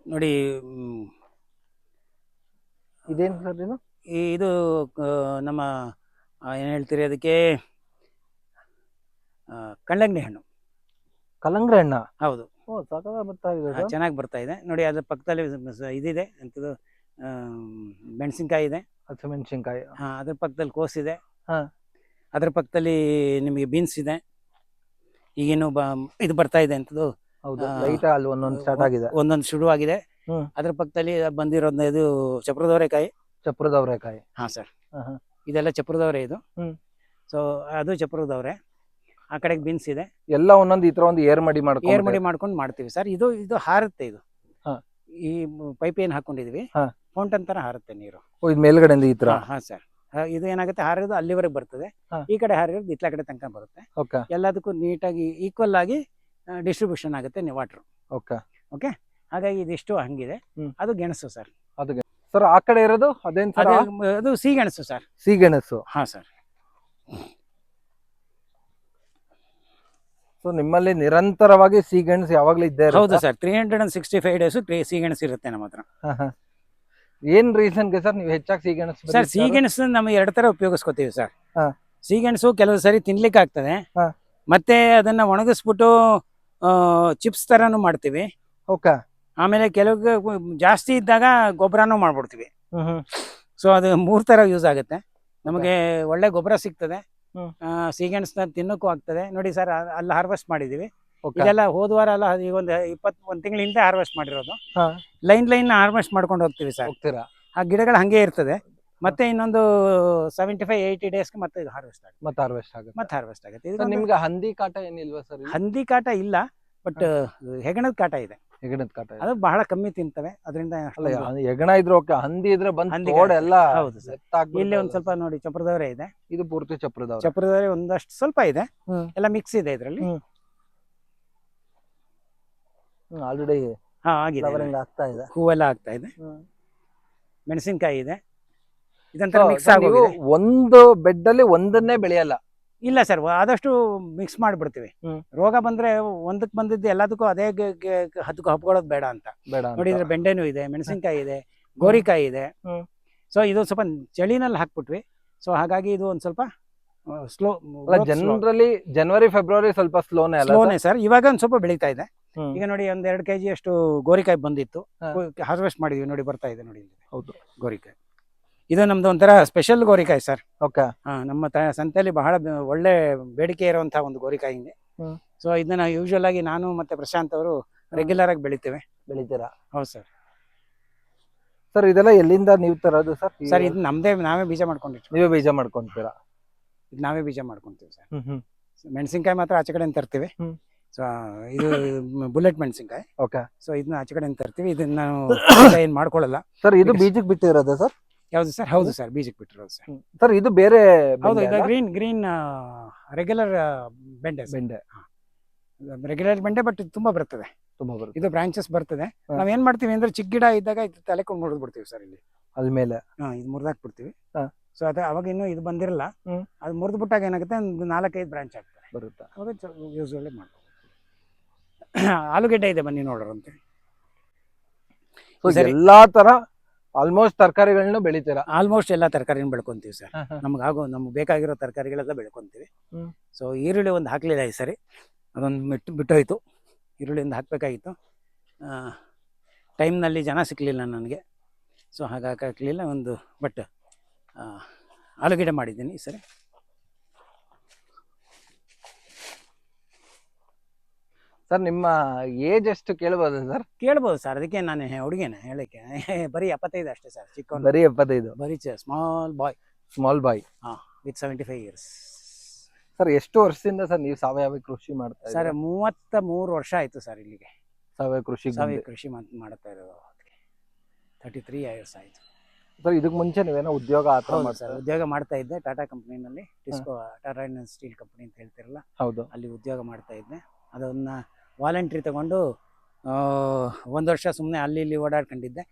ನೋಡಿ, ಇದೇನು ಸರ್ ಇದು ನಮ್ಮ ಏನ್ ಹೇಳ್ತೀರಿ ಅದಕ್ಕೆ, ಕಲ್ಲಂಗಡಿ ಹಣ್ಣು. ಕಲ್ಲಂಗಡಿ ಹಣ್ಣ? ಹೌದು. ಚೆನ್ನಾಗಿ ಬರ್ತಾ ಇದೆ ನೋಡಿ. ಅದ್ರ ಪಕ್ಕದಲ್ಲಿ ಇದಿದೆ ಎಂತದು, ಮೆಣಸಿನ್ಕಾಯಿ ಇದೆ. ಹಸಿಮೆಣಸಿನ್ಕಾಯಿ. ಅದ್ರ ಪಕ್ಕದಲ್ಲಿ ಕೋಸಿದೆ. ಅದ್ರ ಪಕ್ಕದಲ್ಲಿ ನಿಮಗೆ ಬೀನ್ಸ್ ಇದೆ. ಈಗೇನು ಇದು ಬರ್ತಾ ಇದೆ ಅಂತದ್ದು. ಒಂದೊಂದು ಶುರುವಾಗಿದೆ. ಅದ್ರ ಪಕ್ಕದಲ್ಲಿ ಬಂದಿರೋದ್ ಇದು ಚಪ್ರದವರೆಕಾಯಿ. ಹಾ ಸರ್, ಇದೆಲ್ಲ ಚಪ್ರದವರೆ ಇದು. ಸೊ ಅದು ಚಪ್ರದವರೆ. ಆ ಕಡೆಗೆ ಬೀನ್ಸ್ ಇದೆ. ಎಲ್ಲ ಒಂದೊಂದು ಈ ತರ ಒಂದು ಏರ್ ಮಡಿ ಮಾಡ್ಕೊಂಡು ಮಾಡ್ತೀವಿ ಸರ್. ಇದು ಹಾರುತ್ತೆ. ಇದು ಈ ಪೈಪ್ ಏನ್ ಹಾಕೊಂಡಿದೀವಿ, ಫೌಂಟನ್ ತರ ಹಾರುತ್ತೆ ನೀರು ಮೇಲ್ಗಡೆ ಈ ತರ. ಹಾ ಸರ್, ಇದು ಏನಾಗುತ್ತೆ, ಹಾರಿರೋದು ಅಲ್ಲಿವರೆಗೆ ಬರ್ತದೆ. ಈ ಕಡೆ ಹಾರಿರೋದು ಇತ್ಲ ಕಡೆ ತನಕ ಬರುತ್ತೆ. ಎಲ್ಲದಕ್ಕೂ ನೀಟಾಗಿ ಈಕ್ವಲ್ ಆಗಿ ಡಿಸ್ಟ್ರಿಬ್ಯೂಷನ್ ಆಗುತ್ತೆ ವಾಟರ್. ಓಕೆ, ಹಾಗಾಗಿ ಇದಿಷ್ಟು ಹಂಗಿದೆ. ಅದು ಗೆಣಸು ಸರ್. ಸರ್ ಆ ಕಡೆ ಇರೋದು ಅದೇನ್ ಸರ್? ಅದು ಸಿಹಿಗೆಣಸು ಸರ್. ಸಿಹಿಗೆಣಸು. ಹಾ ಸರ್. ಸೊ ನಿಮ್ಮಲ್ಲಿ ನಿರಂತರವಾಗಿ ಸಿಹಿಗೆಣಸು ಯಾವಾಗ್ಲೂ ಇದ್ದೇ ಇರುತ್ತೆ? ಹೌದು ಸರ್, 365 ಡೇಸ್ ಸಿಹಿಗೆಣಸು ಇರುತ್ತೆ ನಮ್ಮ ಹತ್ರ. ಏನ್ ರೀಸನ್ಗೆ ಸರ್ ನೀವು ಹೆಚ್ಚಾಗಿ ಸಿಹಿಗೆಣಸು? ಸರ್ ಸಿಹಿಗೆಣಸು ನಾವು 2 ತರ ಉಪಯೋಗಿಸ್ಕೊತೀವಿ ಸರ್. ಸಿಹಿಗೆಣಸು ಕೆಲವು ಸರಿ ತಿನ್ಲಿಕ್ಕೆ ಆಗ್ತದೆ. ಮತ್ತೆ ಅದನ್ನ ಒಣಗಿಸ್ಬಿಟ್ಟು ಚಿಪ್ಸ್ ತರಾನು ಮಾಡ್ತೀವಿ. ಓಕೆ. ಆಮೇಲೆ ಕೆಲವು ಜಾಸ್ತಿ ಇದ್ದಾಗ ಗೊಬ್ಬರನೂ ಮಾಡ್ಬಿಡ್ತೀವಿ. ಸೊ ಅದು 3 ತರ ಯೂಸ್ ಆಗುತ್ತೆ ನಮಗೆ. ಒಳ್ಳೆ ಗೊಬ್ಬರ ಸಿಗ್ತದೆ, ಸೀಗೆಣಸನ್ನ ತಿನ್ನಕ್ಕೂ ಆಗ್ತದೆ. ನೋಡಿ ಸರ್, ಅಲ್ಲಿ ಹಾರ್ವೆಸ್ಟ್ ಮಾಡಿದೀವಿ. ಇದೆಲ್ಲ ಹೋದ ವಾರ ಅಲ್ಲ, ಈಗ ಒಂದು ತಿಂಗಳ ಹಿಂದೆ ಹಾರ್ವೆಸ್ಟ್ ಮಾಡಿರೋದು. ಲೈನ್ ಹಾರ್ವೆಸ್ಟ್ ಮಾಡ್ಕೊಂಡು ಹೋಗ್ತೀವಿ ಸರ್. ಆ ಗಿಡಗಳು ಹಂಗೆ ಇರ್ತದೆ. ಮತ್ತೆ ಇನ್ನೊಂದು 75-80 ಡೇಸ್ಗೆ ಮತ್ತೆ ಹಾರ್ವೆಸ್ಟ್ ಆಗುತ್ತೆ. ಇದು ನಿಮ್ಗೆ ಹಂದಿ ಕಾಟ ಏನಿಲ್ವಾ ಸರ್? ಹಂದಿ ಕಾಟ ಇಲ್ಲ, ಬಟ್ ಹೆಗಣದ ಕಾಟ ಇದೆ. ಅದು ಬಹಳ ಕಮ್ಮಿ ತಿಂತವೆ. ಅದರಿಂದ ಹೆಗಣ ಇದ್ರೆ ಓಕೆ, ಹಂದಿ ಇದ್ರೆ ಬಂದು ಎಲ್ಲ. ಹೌದು ಸರ್. ಇಲ್ಲಿ ಒಂದ್ ಸ್ವಲ್ಪ ನೋಡಿ ಚಪ್ರದವರೆ ಇದೆ. ಇದು ಪೂರ್ತಿ ಚಪ್ರದವರೆ ಒಂದಷ್ಟು ಸ್ವಲ್ಪ ಇದೆ, ಎಲ್ಲ ಮಿಕ್ಸ್ ಇದೆ ಇದರಲ್ಲಿ. ಆಲ್ರೆಡಿ ಆಗ್ತಾ ಇದೆ, ಹೂವೆಲ್ಲ ಆಗ್ತಾ ಇದೆ. ಮೆಣಸಿನಕಾಯಿ ಇದೆ. ಇದಂತ ಮಿಕ್ಸ್ ಆಗೋಗಿದೆ. ಒಂದು ಬೆಡ್ ಅಲ್ಲಿ ಒಂದನ್ನೇ ಬೆಳೆಯಲ್ಲ. ಇಲ್ಲ ಸರ್, ಆದಷ್ಟು ಮಿಕ್ಸ್ ಮಾಡ್ಬಿಡ್ತೀವಿ. ರೋಗ ಬಂದ್ರೆ ಒಂದಕ್ಕೆ ಬಂದಿದ್ದು ಎಲ್ಲದಕ್ಕೂ ಅದೇ ಹಬ್ಕೊಳ್ಳೋದು ಬೇಡ ಅಂತ. ನೋಡಿದ್ರೆ ಬೆಂಡೆನೂ ಇದೆ, ಮೆಣಸಿನಕಾಯಿ ಇದೆ, ಗೋರಿಕಾಯಿ ಇದೆ. ಸೊ ಇದು ಸ್ವಲ್ಪ ಚಳಿನಲ್ಲಿ ಹಾಕ್ಬಿಟ್ವಿ. ಸೊ ಹಾಗಾಗಿ ಇದು ಒಂದ್ ಸ್ವಲ್ಪ ಸ್ಲೋ. ಜನರಲಿ ಜನವರಿ ಫೆಬ್ರವರಿ ಸ್ವಲ್ಪ ಸ್ಲೋನೇ ಸರ್. ಇವಾಗ ಒಂದ್ ಸ್ವಲ್ಪ ಬೆಳೀತಾ ಇದೆ. ಈಗ ನೋಡಿ, 1-2 kg ಅಷ್ಟು ಗೋರಿಕಾಯಿ ಬಂದಿತ್ತು, ಹಾರ್ವೆಸ್ಟ್ ಮಾಡಿದ್ವಿ. ನೋಡಿ ಬರ್ತಾ ಇದೆ ನೋಡಿ. ಹೌದು, ಗೋರಿಕಾಯಿ ಇದು ನಮ್ದು ಒಂಥರ ಸ್ಪೆಷಲ್ ಗೋರಿಕಾಯಿ ಸರ್. ಓಕೆ. ನಮ್ಮ ಸಂತೆಯಲ್ಲಿ ಬಹಳ ಒಳ್ಳೆ ಬೇಡಿಕೆ ಇರುವಂತಹ ಒಂದು ಗೋರಿಕಾಯಿ ಹಿಂಗೆ. ಸೊ ಇದನ್ನ ಯೂಶುವಲ್ ಆಗಿ ನಾನು ಮತ್ತೆ ಪ್ರಶಾಂತ್ ಅವರು ರೆಗ್ಯುಲರ್ ಆಗಿ ಬೆಳಿತೀರಾ? ಹೌದು ಸರ್. ಸರ್ ಇದೆಲ್ಲ ಎಲ್ಲಿಂದ ನೀವು ತರೋದು ಸರ್? ಸರ್ ಇದು ನಾವೇ ಬೀಜ ಮಾಡ್ಕೊಂಡಿರ್ತೀವಿ. ನೀವೇ ಬೀಜ ಮಾಡ್ಕೊಂತೀರಾ? ಇದು ನಾವೇ ಬೀಜ ಮಾಡ್ಕೊಂತೀವಿ ಸರ್. ಮೆಣಸಿನಕಾಯಿ ಮಾತ್ರ ಆಚೆ ಕಡೆ ತರ್ತೀವಿ. ಸೊ ಇದು ಬುಲೆಟ್ ಮೆಣಸಿನಕಾಯಿ. ಓಕೆ. ಸೊ ಇದನ್ನ ಆಚೆ ಕಡೆ ತರ್ತೀವಿ. ಇದನ್ನ ಏನ್ ಮಾಡ್ಕೊಳ್ಳಲ್ಲ ಸರ್. ಇದು ಬೀಜಕ್ಕೆ ಬಿಟ್ಟಿರೋದು ಸರ್? ಯಾವ್ದು ಸರ್? ಹೌದು ಸರ್, ಬೀಜಕ್ಕೆ ಬಿಟ್ಟಿರೋದು ಸರ್. ಸರ್ ಇದು ಬೇರೆ? ಹೌದು, ಗ್ರೀನ್ ರೆಗ್ಯುಲರ್ ಬೆಂಡೆ. ರೆಗ್ಯುಲರ್ ಬೆಂಡೆ, ಬಟ್ ತುಂಬಾ ಬರ್ತದೆ. ಇದು ಬ್ರಾಂಚಸ್ ಬರ್ತದೆ. ನಾವ್ ಏನ್ ಮಾಡ್ತೀವಿ ಅಂದ್ರೆ, ಚಿಕ್ಕ ಗಿಡ ಇದ್ದಾಗ ಇದು ತಲೆಕೊಂಡು ಮುರಿದ್ಬಿಡ್ತೀವಿ ಸರ್. ಇಲ್ಲಿ ಅಲ್ಲಿ ಮೇಲೆ ಇದು ಮುರಿದಾಕ್ಬಿಡ್ತೀವಿ. ಸೊ ಅದ ಅವಾಗ ಇನ್ನೂ ಇದು ಬಂದಿರಲ್ಲ. ಅದು ಮುರಿದು ಬಿಟ್ಟಾಗ ಏನಾಗುತ್ತೆ, ಒಂದು 4-5 ಬ್ರಾಂಚ್ ಆಗ್ತದೆ ಬರುತ್ತೆ. ಅವಾಗ ಯೂಸ್ವಲಿ ಮಾಡ್ಬೋದು. ಆಲೂಗೆಡ್ಡೆ ಇದೆ, ಬನ್ನಿ ನೋಡ್ರಂತೆ. ಎಲ್ಲಾ ತರ ಆಲ್ಮೋಸ್ಟ್ ತರಕಾರಿಗಳನ್ನ ಬೆಳಿತೀರಾ? ಆಲ್ಮೋಸ್ಟ್ ಎಲ್ಲಾ ತರಕಾರಿನ ಬೆಳ್ಕೊಂತೀವಿ ಸರ್. ನಮ್ಗೆ ಬೇಕಾಗಿರೋ ತರಕಾರಿಗಳೆಲ್ಲ ಬೆಳ್ಕೊಂತೀವಿ. ಸೊ ಈರುಳ್ಳಿ ಒಂದು ಹಾಕ್ಲಿಲ್ಲ ಈ ಸರಿ, ಅದೊಂದು ಬಿಟ್ಟೋಯ್ತು. ಈರುಳ್ಳಿ ಒಂದು ಹಾಕ್ಬೇಕಾಗಿತ್ತು, ಟೈಮ್ನಲ್ಲಿ ಜನ ಸಿಕ್ಕಲಿಲ್ಲ ನನಗೆ. ಸೊ ಹಾಗಾಗಿ ಹಾಕಲಿಲ್ಲ ಒಂದು. ಬಟ್ ಆಲೂಗೆಡ್ಡೆ ಮಾಡಿದ್ದೀನಿ ಈ ಸರಿ. ಸರ್ ನಿಮ್ಮ ಏಜ್ ಎಷ್ಟು ಕೇಳ್ಬೋದು ಸರ್? ಕೇಳ್ಬೋದು ಸರ್, ಅದಕ್ಕೆ ನಾನು ಹುಡುಗೇನೆ ಹೇಳಕ್ಕೆ. ಬರೀ 75 ಅಷ್ಟೇ ಸರ್, ಚಿಕ್ಕ. ಬರೀ 75? ಬರೀ small boy. With 75 years. Sir ಎಷ್ಟು ವರ್ಷದಿಂದ ಸರ್ ನೀವು ಸಾವಯವ ಕೃಷಿ ಮಾಡ್ತಾ ಇದ್ದೀರಾ? ಸರ್ 33 ವರ್ಷ ಆಯ್ತು ಸರ್ ಇಲ್ಲಿಗೆ ಸಾವಯವ ಕೃಷಿ ಮಾಡ್ತಾ ಇರೋದು. 33 years ಆಯ್ತು ಸರ್. ಇದಕ್ಕೆ ಮುಂಚೆ ನೀವೇನೋ ಉದ್ಯೋಗ ಉದ್ಯೋಗ ಮಾಡ್ತಾ ಇದ್ದೆ ಟಾಟಾ ಕಂಪ್ನಿನಲ್ಲಿ. ಟಿಸ್ಕೋ ಟಾಟಾ ಸ್ಟೀಲ್ ಕಂಪ್ನಿ ಅಂತ ಹೇಳ್ತಿರಲ್ಲ, ಹೌದು, ಅಲ್ಲಿ ಉದ್ಯೋಗ ಮಾಡ್ತಾ ಇದ್ದೆ. ಅದನ್ನ ವಾಲಂಟ್ರಿ ತಗೊಂಡು 1 ವರ್ಷ ಸುಮ್ಮನೆ ಅಲ್ಲಿ ಇಲ್ಲಿ ಓಡಾಡ್ಕೊಂಡಿದ್ದೆ.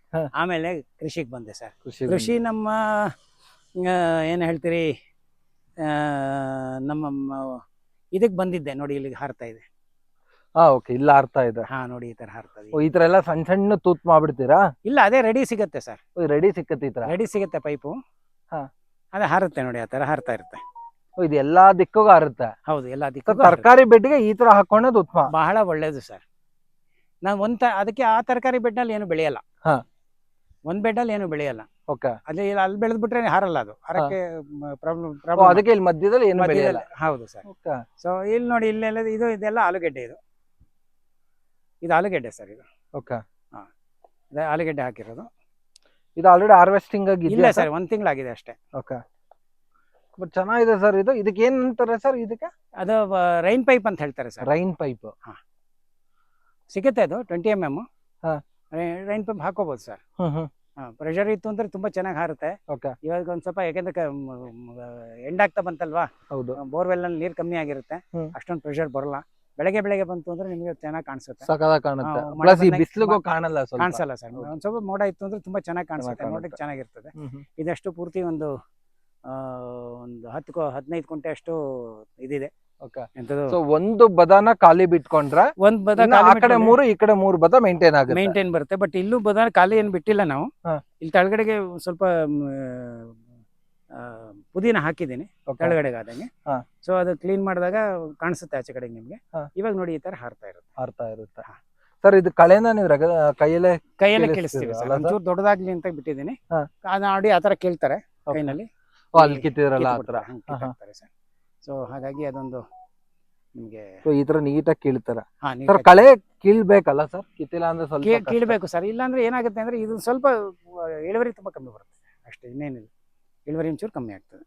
ಆಮೇಲೆ ಕೃಷಿಗೆ ಬಂದೆ ಸರ್. ಕೃಷಿ ನಮ್ಮ ಏನು ಹೇಳ್ತೀರಿ, ನಮ್ಮ ಇದಕ್ಕೆ ಬಂದಿದ್ದೆ ನೋಡಿ, ಇಲ್ಲಿಗೆ ಹಾರ್ತಾ ಇದೆ. ಓಕೆ, ಇಲ್ಲ ಹಾರ್ತಾ ಇದೆ. ನೋಡಿ ಈ ತರ ಹಾರ್ತಾ ಇದೆ. ಈ ತರ ಎಲ್ಲ ಸಣ್ಣ ಸಣ್ಣ ತೂತ್ ಮಾಡ್ಬಿಡ್ತೀರಾ? ಇಲ್ಲ, ಅದೇ ರೆಡಿ ಸಿಗುತ್ತೆ ಸರ್. ರೆಡಿ ಸಿಕ್ಕತ್ತೆ, ಈ ತರ ರೆಡಿ ಸಿಗುತ್ತೆ ಪೈಪು. ಅದೇ ಹಾರುತ್ತೆ ನೋಡಿ, ಆ ತರ ಹಾರ್ತಾ ಇರುತ್ತೆ. ಇದು ಎಲ್ಲಾ ದಿಕ್ಕಿಗೂ ಹಾರುತ್ತೆ? ಹೌದು, ಎಲ್ಲಾ ದಿಕ್ಕು. ತರಕಾರಿ ಬೆಡ್ಗೆ ಈ ತರ ಹಾಕೊಳ್ಳೋದು ಉತ್ತಮ, ಬಹಳ ಒಳ್ಳೇದು ಸರ್. ನಾವು ಅದಕ್ಕೆ ಆ ತರಕಾರಿ ಬೆಡ್ ನಲ್ಲಿ ಏನು ಬೆಳೆಯಲ್ಲ. ಒಂದ್ ಬೆಡ್ ಅಲ್ಲಿ ಏನು ಬೆಳೆಯಲ್ಲ. ಅಲ್ಲಿ ಬೆಳೆದ್ಬಿಟ್ರೆ ಹಾರಲ್ಲ, ಅದು ಹಾರಕ್ಕೆ ಪ್ರಾಬ್ಲಮ್. ಅದಕ್ಕೆ ಇಲ್ಲಿ ಮಧ್ಯದಲ್ಲಿ ಏನು ಬೆಳೆಯಲ್ಲ. ಹೌದು ಸರ್. ಸೊ ಇಲ್ಲಿ ನೋಡಿ, ಇಲ್ಲೆಲ್ಲ ಇದೆಲ್ಲ ಆಲೂಗೆಡ್ಡೆ. ಇದು ಆಲೂಗೆಡ್ಡೆ ಸರ್. ಇದು ಆಲೂಗೆಡ್ಡೆ ಹಾಕಿರೋದು. ಇದು ಆಲ್ರೆಡಿ ಹಾರ್ವೆಸ್ಟಿಂಗ್ ಆಗಿದೆ? ಇಲ್ಲ ಸರ್, 1 ತಿಂಗಳಾಗಿದೆ ಅಷ್ಟೇ. ಬಟ್ ಚೆನ್ನಾಗಿದೆ ಸರ್. ಇದಕ್ಕೆ ಏನ್ ಅಂತಾರೆ ಸರ್? ಇದಕ್ಕೆ ಅದು ರೈನ್ ಪೈಪ್ ಅಂತ ಹೇಳ್ತಾರೆ ಸರ್. ರೈನ್ ಪೈಪ್ ಸಿಗುತ್ತೆ, ಅದು 20 mm. ರೈನ್ ಪೈಪ್ ಹಾಕೋಬಹುದು ಸರ್. ಪ್ರೆಷರ್ ಇತ್ತು ಅಂದ್ರೆ ತುಂಬಾ ಚೆನ್ನಾಗಿ ಹಾರುತ್ತೆ. ಇವಾಗ ಒಂದ್ ಸ್ವಲ್ಪ, ಯಾಕಂದ್ರೆ ಎಂಡ್ ಆಗ್ತಾ ಬಂತಲ್ವಾ, ಹೌದು, ಬೋರ್ವೆಲ್ ನಲ್ಲಿ ನೀರ್ ಕಮ್ಮಿ ಆಗಿರುತ್ತೆ, ಅಷ್ಟೊಂದು ಪ್ರೆಷರ್ ಬರಲ್ಲ. ಬೆಳಗ್ಗೆ ಬಂತು ಅಂದ್ರೆ ನಿಮಗೆ ಚೆನ್ನಾಗಿ ಕಾಣಿಸುತ್ತೆ. ಬಿಸಿಲಿಗೂ ಕಾಣಿಸಲ್ಲ ಸರ್. ಒಂದ್ ಸ್ವಲ್ಪ ಮೋಡ ಇತ್ತು ಅಂದ್ರೆ ತುಂಬಾ ಚೆನ್ನಾಗಿ ಕಾಣಿಸುತ್ತೆ, ನೋಡಕ್ಕೆ ಚೆನ್ನಾಗಿರ್ತದೆ. ಇದಷ್ಟು ಪೂರ್ತಿ ಒಂದು 10-15 ಕುಂಟೆ ಅಷ್ಟು ಇದಿದೆ. ಒಂದು ಬದನ ಖಾಲಿ ಬಿಟ್ಕೊಂಡ್ರೆ ಒಂದ್ ಬದ ಆ ಕಡೆ 3 ಈ ಕಡೆ 3 ಬದ ಮೇಂಟೈನ್ ಬರುತ್ತೆ. ಬಟ್ ಇಲ್ಲೂ ಬದ ಖಾಲಿ ಏನ್ ಬಿಟ್ಟಿಲ್ಲ ನಾವು. ಇಲ್ಲಿ ತೆಳಗಡೆಗೆ ಸ್ವಲ್ಪ ಪುದೀನ ಹಾಕಿದೀನಿ ಕೆಳಗಡೆಗೆ ಆದಂಗೆ. ಸೊ ಅದು ಕ್ಲೀನ್ ಮಾಡಿದಾಗ ಕಾಣಿಸುತ್ತೆ ಆಚೆ ಕಡೆಗೆ ನಿಮ್ಗೆ. ಇವಾಗ ನೋಡಿ, ಈ ತರ ಹಾರ್ತಾ ಇರುತ್ತೆ. ಸರ್ ಇದು ಕಳೆನ ನೀವು ಕೈಯಲ್ಲೇ ಕೈಯಲ್ಲೇ ಕೇಳಿಸ್ತೀರಾ ಕೇಳಿಸ್ತೀವಿ ಸರ್. ಅಲ್ಲ ಸರ್? ಒಂಚೂರು ದೊಡ್ಡದಾಗ್ಲಿ ಅಂತ ಬಿಟ್ಟಿದ್ದೀನಿ. ಹಾ. ನೋಡಿ ಆತರ ಕೇಳ್ತಾರೆ ಕೈನಲ್ಲಿ. ಅಲ್ಲಿ ಕಿತ್ತಿದ್ರಲ್ಲ ಆ ತರ. ಕಿತ್ತಾಕ್ತಾರೆ ಸರ್. ಸೊ ಹಾಗಾಗಿ ಅದೊಂದು ನಿಮ್ಗೆ ಸೊ ಈ ತರ ನೀಟಾಗಿ ಕೀಳ್ತಾರ ಹಾ ಸರ್. ಕಳೆ ಕೀಳ್ಬೇಕಲ್ಲ ಸರ್? ಕಿತ್ತಿಲ್ಲ ಅಂದ್ರೆ ಸ್ವಲ್ಪ ಕಷ್ಟ. ಕೀಳ್ಬೇಕು ಸರ್. ಇಲ್ಲಾಂದ್ರೆ ಏನಾಗುತ್ತೆ ಅಂದ್ರೆ ಇದು ಸ್ವಲ್ಪ ಇಳುವರಿ ತುಂಬಾ ಕಮ್ಮಿ ಬರುತ್ತೆ ಅಷ್ಟೇ, ಇನ್ನೇನಿಲ್ಲ. ಇಳುವರಿ ಒಂಚೂರು ಕಮ್ಮಿ ಆಗ್ತದೆ.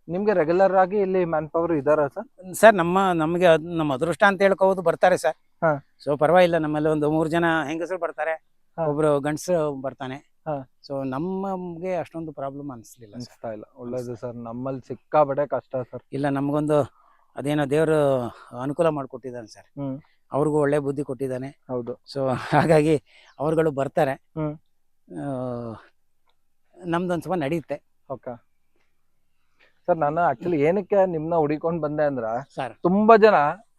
ನಿಮ್ಗೆ ರೆಗ್ಯುಲರ್ ಆಗಿ ಇಲ್ಲಿ ಮ್ಯಾನ್ ಪವರ್ ಇದಾರ ಸರ್? ಸರ್ ನಮಗೆ ನಮ್ಮ ಅದೃಷ್ಟ ಅಂತ ಹೇಳ್ಕೋಬಹುದು, ಬರ್ತಾರೆ ಸರ್. ಹಾ. ಸೊ ಪರವಾಗಿಲ್ಲ, ನಮ್ಮಲ್ಲಿ ಒಂದು 3 ಜನ ಹೆಂಗಸರು ಬರ್ತಾರೆ, ಹಾ. ಒಬ್ರು ಗಂಡಸರು ಬರ್ತಾನೆ. ಹಾ. ಸೊ ನಮಗೆ ಅಷ್ಟೊಂದು ಪ್ರಾಬ್ಲಮ್ ಅನಿಸ್ಲಿಲ್ಲ ಸರ್. ಅನಿಸ್ತಾ ಇಲ್ಲ. ಒಳ್ಳೇದು ಸರ್. ನಮ್ಮಲ್ಲಿ ಸಿಕ್ಕಾಬಡೆ ಕಷ್ಟ ಸರ್. ಇಲ್ಲ, ನಮಗೊಂದು ಅದೇನೋ ದೇವರು ಅನುಕೂಲ ಮಾಡಿಕೊಟ್ಟಿದ್ದಾನೆ ಸರ್. ಅವ್ರಿಗೂ ಒಳ್ಳೆ ಬುದ್ಧಿ ಕೊಟ್ಟಿದ್ದಾನೆ. ಹೌದು. ಸೊ ಹಾಗಾಗಿ ಅವ್ರುಗಳು ಬರ್ತಾರೆ. ಹ್ಮ್. ನಮ್ದೊಂದ್ ಸ್ವಲ್ಪ ನಡೆಯುತ್ತೆ. Okay sir. ನಾನು ಆಕ್ಚುಲಿ ಏನಕ್ಕೆ ನಿಮ್ನ ಹುಡಿಕೊಂಡ್ ಬಂದೆ ಅಂದ್ರ ಸರ್, ತುಂಬಾ ಜನ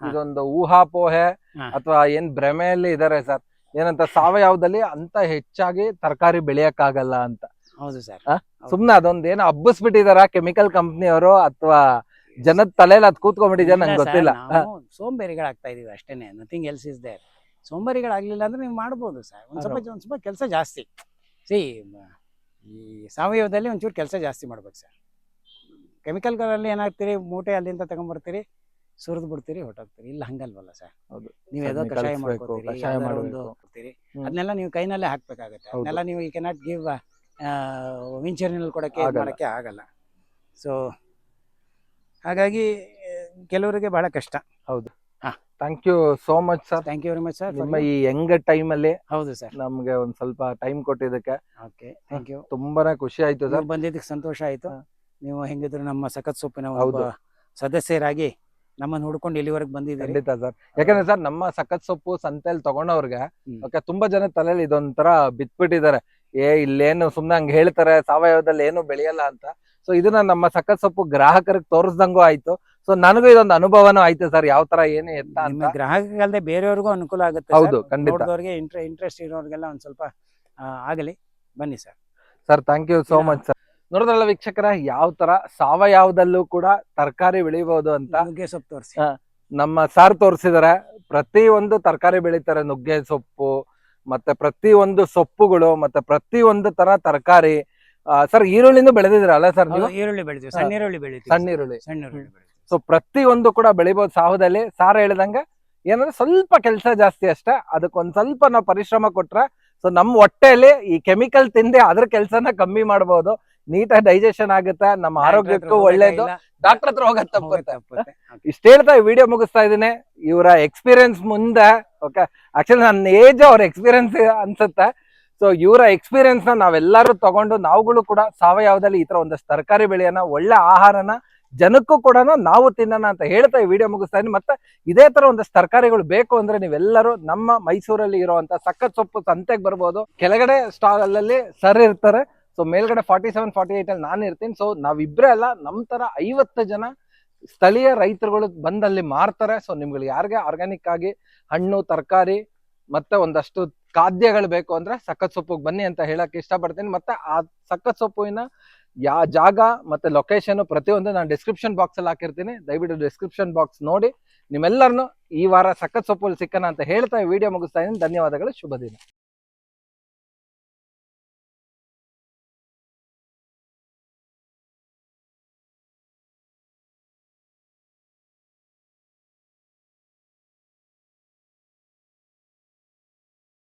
ಇದೊಂದು ಊಹಾಪೋಹೆ ಹಾ. ಅಥವಾ ಏನ್ ಭ್ರಮೆಯಲ್ಲಿ ಇದಾರೆ ಸರ್. ಏನಂತ ಸಾವಯವದಲ್ಲಿ ಅಂತ ಹೆಚ್ಚಾಗಿ ತರಕಾರಿ ಬೆಳೆಯಕ್ಕಾಗಲ್ಲ ಅಂತ. ಹೌದು ಸರ್. ಸುಮ್ನೆ ಅದೊಂದ್ ಏನೋ ಹಬ್ಬಸ್ಬಿಟ್ಟಿದಾರ ಕೆಮಿಕಲ್ ಕಂಪ್ನಿಯವರು ಅಥವಾ ಜನದ ತಲೆಯಲ್ಲಿ ಅದ್ ಕೂತ್ಕೊಂಡ್ಬಿಟ್ಟಿದೆ, ನಂಗೆ ಗೊತ್ತಿಲ್ಲ. ಸೋಂಬೇರಿಗಳಾಗ್ತಾ ಇದೀವಿ ಅಷ್ಟೇನೆ, ನಥಿಂಗ್ ಎಲ್ಸ್ ಇಸ್ ದೇರ್. ಸೋಂಬೇರಿಗಳಾಗ್ಲಿಲ್ಲ ಅಂದ್ರೆ ನೀವು ಮಾಡ್ಬೋದು ಸರ್. ಒಂದ್ ಸ್ವಲ್ಪ ಕೆಲಸ ಜಾಸ್ತಿ. ಈ ಸಾವಯವದಲ್ಲಿ ಒಂಚೂರು ಕೆಲಸ ಜಾಸ್ತಿ ಮಾಡ್ಬೇಕು ಸರ್. ಕೆಮಿಕಲ್ಗಳಲ್ಲಿ ಏನಾಗ್ತೀರಿ, ಮೂಟೆ ಅಲ್ಲಿಂದ ತಗೊಂಡ್ಬರ್ತೀರಿ, ಸುರಿದು ಬಿಡ್ತೀರಿ, ಹೊಟ್ಟೋಗ್ತೀರಿ. ಇಲ್ಲ ಹಂಗಲ್ವಲ್ಲ ಸರ್. ಹೌದು. ನೀವು ಏದೋ ಕಷಾಯ ಮಾಡ್ಕೊತೀರಿ, ಅದನ್ನೆಲ್ಲ ನೀವು ಕೈನಲ್ಲೇ ಹಾಕ್ಬೇಕಾಗತ್ತೆ. ಅದನ್ನೆಲ್ಲ ನೀವು ಈ ಕೆನಾಟ್ ಗಿವ್ ವಿಂಚರ್ನಲ್ಲಿ ಮಾಡಕ್ಕೆ ಆಗಲ್ಲ. ಸೊ ಹಾಗಾಗಿ ಕೆಲವರಿಗೆ ಬಹಳ ಕಷ್ಟ. ಹೌದು. Thank you so much sir. Thank you very much sir. ನಿಮ್ಮ ಈ ಯಂಗ್ ಟೈಮ್ ಅಲ್ಲಿ ಹೌದು ಸರ್, ನಮ್ಗೆ ಒಂದ್ ಸ್ವಲ್ಪ ಟೈಮ್ ಕೊಟ್ಟಿದ್ದಕ್ಕೆ ಓಕೆ, ಥ್ಯಾಂಕ್ ಯು. ತುಂಬಾನೇ ಖುಷಿ ಆಯ್ತು ಸರ್. ಬಂದಿದ್ದಕ್ಕೆ ಸಂತೋಷ ಆಯ್ತು. ನೀವು ಹೆಂಗಿದ್ರು ನಮ್ಮ ಸಖತ್ ಸೊಪ್ಪಿನ ಒಬ್ಬ ಸದಸ್ಯರಾಗಿ ನಮ್ಮನ್ನು ಹುಡ್ಕೊಂಡು ಇಲ್ಲಿವರೆಗೆ ಬಂದಿದ್ದೀರಿ. ಖಂಡಿತ ಸರ್. ಯಾಕಂದ್ರೆ ಸರ್, ನಮ್ಮ ಸಖತ್ ಸೊಪ್ಪು ಸಂತೆಯಲ್ಲಿ ತಗೊಂಡವ್ರಿಗೆ ಓಕೆ ತುಂಬಾ ಜನ ತಲೆಯಲ್ಲಿ ಇದೊಂಥರ ಬಿತ್ಬಿಟ್ಟಿದ್ದಾರೆ, ಇಲ್ಲೇನು ಸುಮ್ನೆ ಹಂಗ ಹೇಳ್ತಾರೆ ಸಾವಯವದಲ್ಲಿ ಏನು ಬೆಳೆಯಲ್ಲ ಅಂತ. ಸೊ ಇದನ್ನ ನಮ್ಮ ಸಖತ್ ಸೊಪ್ಪು ಗ್ರಾಹಕರಿಗೆ ತೋರಿಸ್ದಂಗೂ ಆಯ್ತು. ಸೊ ನನಗೂ ಇದೊಂದು ಅನುಭವನೂ ಆಯ್ತು ಸರ್, ಯಾವ ತರ ಏನು ಎತ್ತ ಅಂತ. ಗ್ರಾಹಕರಲ್ಲದೆ ಬೇರೆಯವ್ರಿಗೂ ಅನುಕೂಲ ಆಗುತ್ತೆ. ಹೌದು, ಖಂಡಿತ. ಇಂಟ್ರೆಸ್ಟ್ ಇರೋರಿಗೆಲ್ಲ ಒಂದ್ ಸ್ವಲ್ಪ ಆಗಲಿ. ಬನ್ನಿ sir. Sir, thank you so much sir. ನೋಡಿದ್ರಲ್ಲ ವೀಕ್ಷಕರ, ಯಾವ ತರ ಸಾವಯವದಲ್ಲೂ ಕೂಡ ತರಕಾರಿ ಬೆಳಿಬಹುದು ಅಂತ ನುಗ್ಗೆ ಸೊಪ್ಪು ತೋರಿಸಿ ನಮ್ಮ ಸಾರ್ ತೋರಿಸಿದಾರೆ. ಪ್ರತಿ ಒಂದು ತರಕಾರಿ ಬೆಳಿತಾರೆ, ನುಗ್ಗೆ ಸೊಪ್ಪು ಮತ್ತೆ ಪ್ರತಿ ಒಂದು ಸೊಪ್ಪುಗಳು ಮತ್ತೆ ಪ್ರತಿ ಒಂದು ತರ ತರಕಾರಿ. ಸರ್, ಈರುಳ್ಳಿನೂ ಬೆಳೆದಿದ್ರ ಅಲ್ಲ ಸರ್ ನೀವು? ಈರುಳ್ಳಿ ಬೆಳಿತೀವಿ, ಸಣ್ಣ ಈರುಳ್ಳಿ ಬೆಳಿತೀವಿ. ಸಣ್ಣ ಈರುಳ್ಳಿ. ಸೊ ಪ್ರತಿ ಒಂದು ಕೂಡ ಬೆಳಿಬಹುದು ಸಾವಯವದಲ್ಲಿ. ಸಾರ್ ಹೇಳಿದಂಗೆ ಏನಂದ್ರೆ ಸ್ವಲ್ಪ ಕೆಲಸ ಜಾಸ್ತಿ ಅಷ್ಟೇ. ಅದಕ್ಕೊಂದ್ ಸ್ವಲ್ಪ ನಾವು ಪರಿಶ್ರಮ ಕೊಟ್ರೆ ಸೊ ನಮ್ಮ ಹೊಟ್ಟೆಯಲ್ಲಿ ಈ ಕೆಮಿಕಲ್ ತಿಂದೆ ಅದ್ರ ಕೆಲಸನ ಕಮ್ಮಿ ಮಾಡಬಹುದು. ನೀಟಾಗಿ ಡೈಜೆಷನ್ ಆಗುತ್ತೆ, ನಮ್ಮ ಆರೋಗ್ಯಕ್ಕೂ ಒಳ್ಳೇದು, ಡಾಕ್ಟರ್ ಹತ್ರ ಹೋಗಕ್ ತಪ್ಪುತ್ತೆ. ಇಷ್ಟ ಹೇಳ್ತಾ ಈ ವಿಡಿಯೋ ಮುಗಿಸ್ತಾ ಇದೀನಿ. ಇವರ ಎಕ್ಸ್ಪೀರಿಯನ್ಸ್ ಮುಂದೆ ಓಕೆ, ಆಕ್ಚುಲಿ ನನ್ನ ಏಜ್ ಅವ್ರ ಎಕ್ಸ್ಪೀರಿಯನ್ಸ್ ಅನ್ಸುತ್ತೆ. ಸೊ ಇವರ ಎಕ್ಸ್ಪೀರಿಯನ್ಸ್ ನ ನಾವೆಲ್ಲರೂ ತಗೊಂಡು ನಾವುಗಳು ಕೂಡ ಸಾವಯವದಲ್ಲಿ ಈ ತರ ಒಂದಷ್ಟು ತರಕಾರಿ ಬೆಳೆಯನ್ನ, ಒಳ್ಳೆ ಆಹಾರನ ಜನಕ್ಕೂ ಕೂಡ ನಾವು ತಿನ್ನೋಣ ಅಂತ ಹೇಳ್ತಾ ಈ ವಿಡಿಯೋ ಮುಗಿಸ್ತಾ ಇದೀನಿ. ಮತ್ತೆ ಇದೇ ತರ ಒಂದಷ್ಟು ತರಕಾರಿಗಳು ಬೇಕು ಅಂದ್ರೆ ನೀವೆಲ್ಲರೂ ನಮ್ಮ ಮೈಸೂರಲ್ಲಿ ಇರುವಂತ ಸಖತ್ ಸೊಪ್ಪು ಸಂತೆಗೆ ಬರ್ಬೋದು. ಕೆಳಗಡೆ ಸ್ಟಾಲ್ ಅಲ್ಲಿ ಸರ್ ಇರ್ತಾರೆ. ಸೊ ಮೇಲ್ಗಡೆ 47, 48 ಅಲ್ಲಿ ನಾನು ಇರ್ತೀನಿ. ಸೊ ನಾವಿಬ್ರೇ ಅಲ್ಲ, ನಮ್ ತರ 50 ಜನ ಸ್ಥಳೀಯ ರೈತರುಗಳು ಬಂದಲ್ಲಿ ಮಾರ್ತಾರೆ. ಸೊ ನಿಮ್ಗಳು ಯಾರಿಗೆ ಆರ್ಗ್ಯಾನಿಕ್ ಆಗಿ ಹಣ್ಣು, ತರಕಾರಿ ಮತ್ತೆ ಒಂದಷ್ಟು ಖಾದ್ಯಗಳು ಬೇಕು ಅಂದ್ರೆ ಸಖತ್ ಸೊಪ್ಪಿಗೆ ಬನ್ನಿ ಅಂತ ಹೇಳಕ್ ಇಷ್ಟಪಡ್ತೀನಿ. ಮತ್ತೆ ಆ ಸಖತ್ ಸೊಪ್ಪಿನ ಜಾಗ ಮತ್ತೆ ಲೊಕೇಶನ್ ಪ್ರತಿಯೊಂದು ನಾನು ಡಿಸ್ಕ್ರಿಪ್ಷನ್ ಬಾಕ್ಸ್ ಅಲ್ಲಿ ಹಾಕಿರ್ತೀನಿ. ದಯವಿಟ್ಟು ಡಿಸ್ಕ್ರಿಪ್ಷನ್ ಬಾಕ್ಸ್ ನೋಡಿ ನಿಮ್ಮೆಲ್ಲರನ್ನು ಈ ವಾರ ಸಖತ್ ಸೊಪ್ಪಲ್ಲಿ ಸಿಕ್ಕನ ಅಂತ ಹೇಳ್ತಾ ವಿಡಿಯೋ ಮುಗಿಸ್ತಾ ಇದ್ದೀನಿ. ಧನ್ಯವಾದಗಳು. ಶುಭ ದಿನ.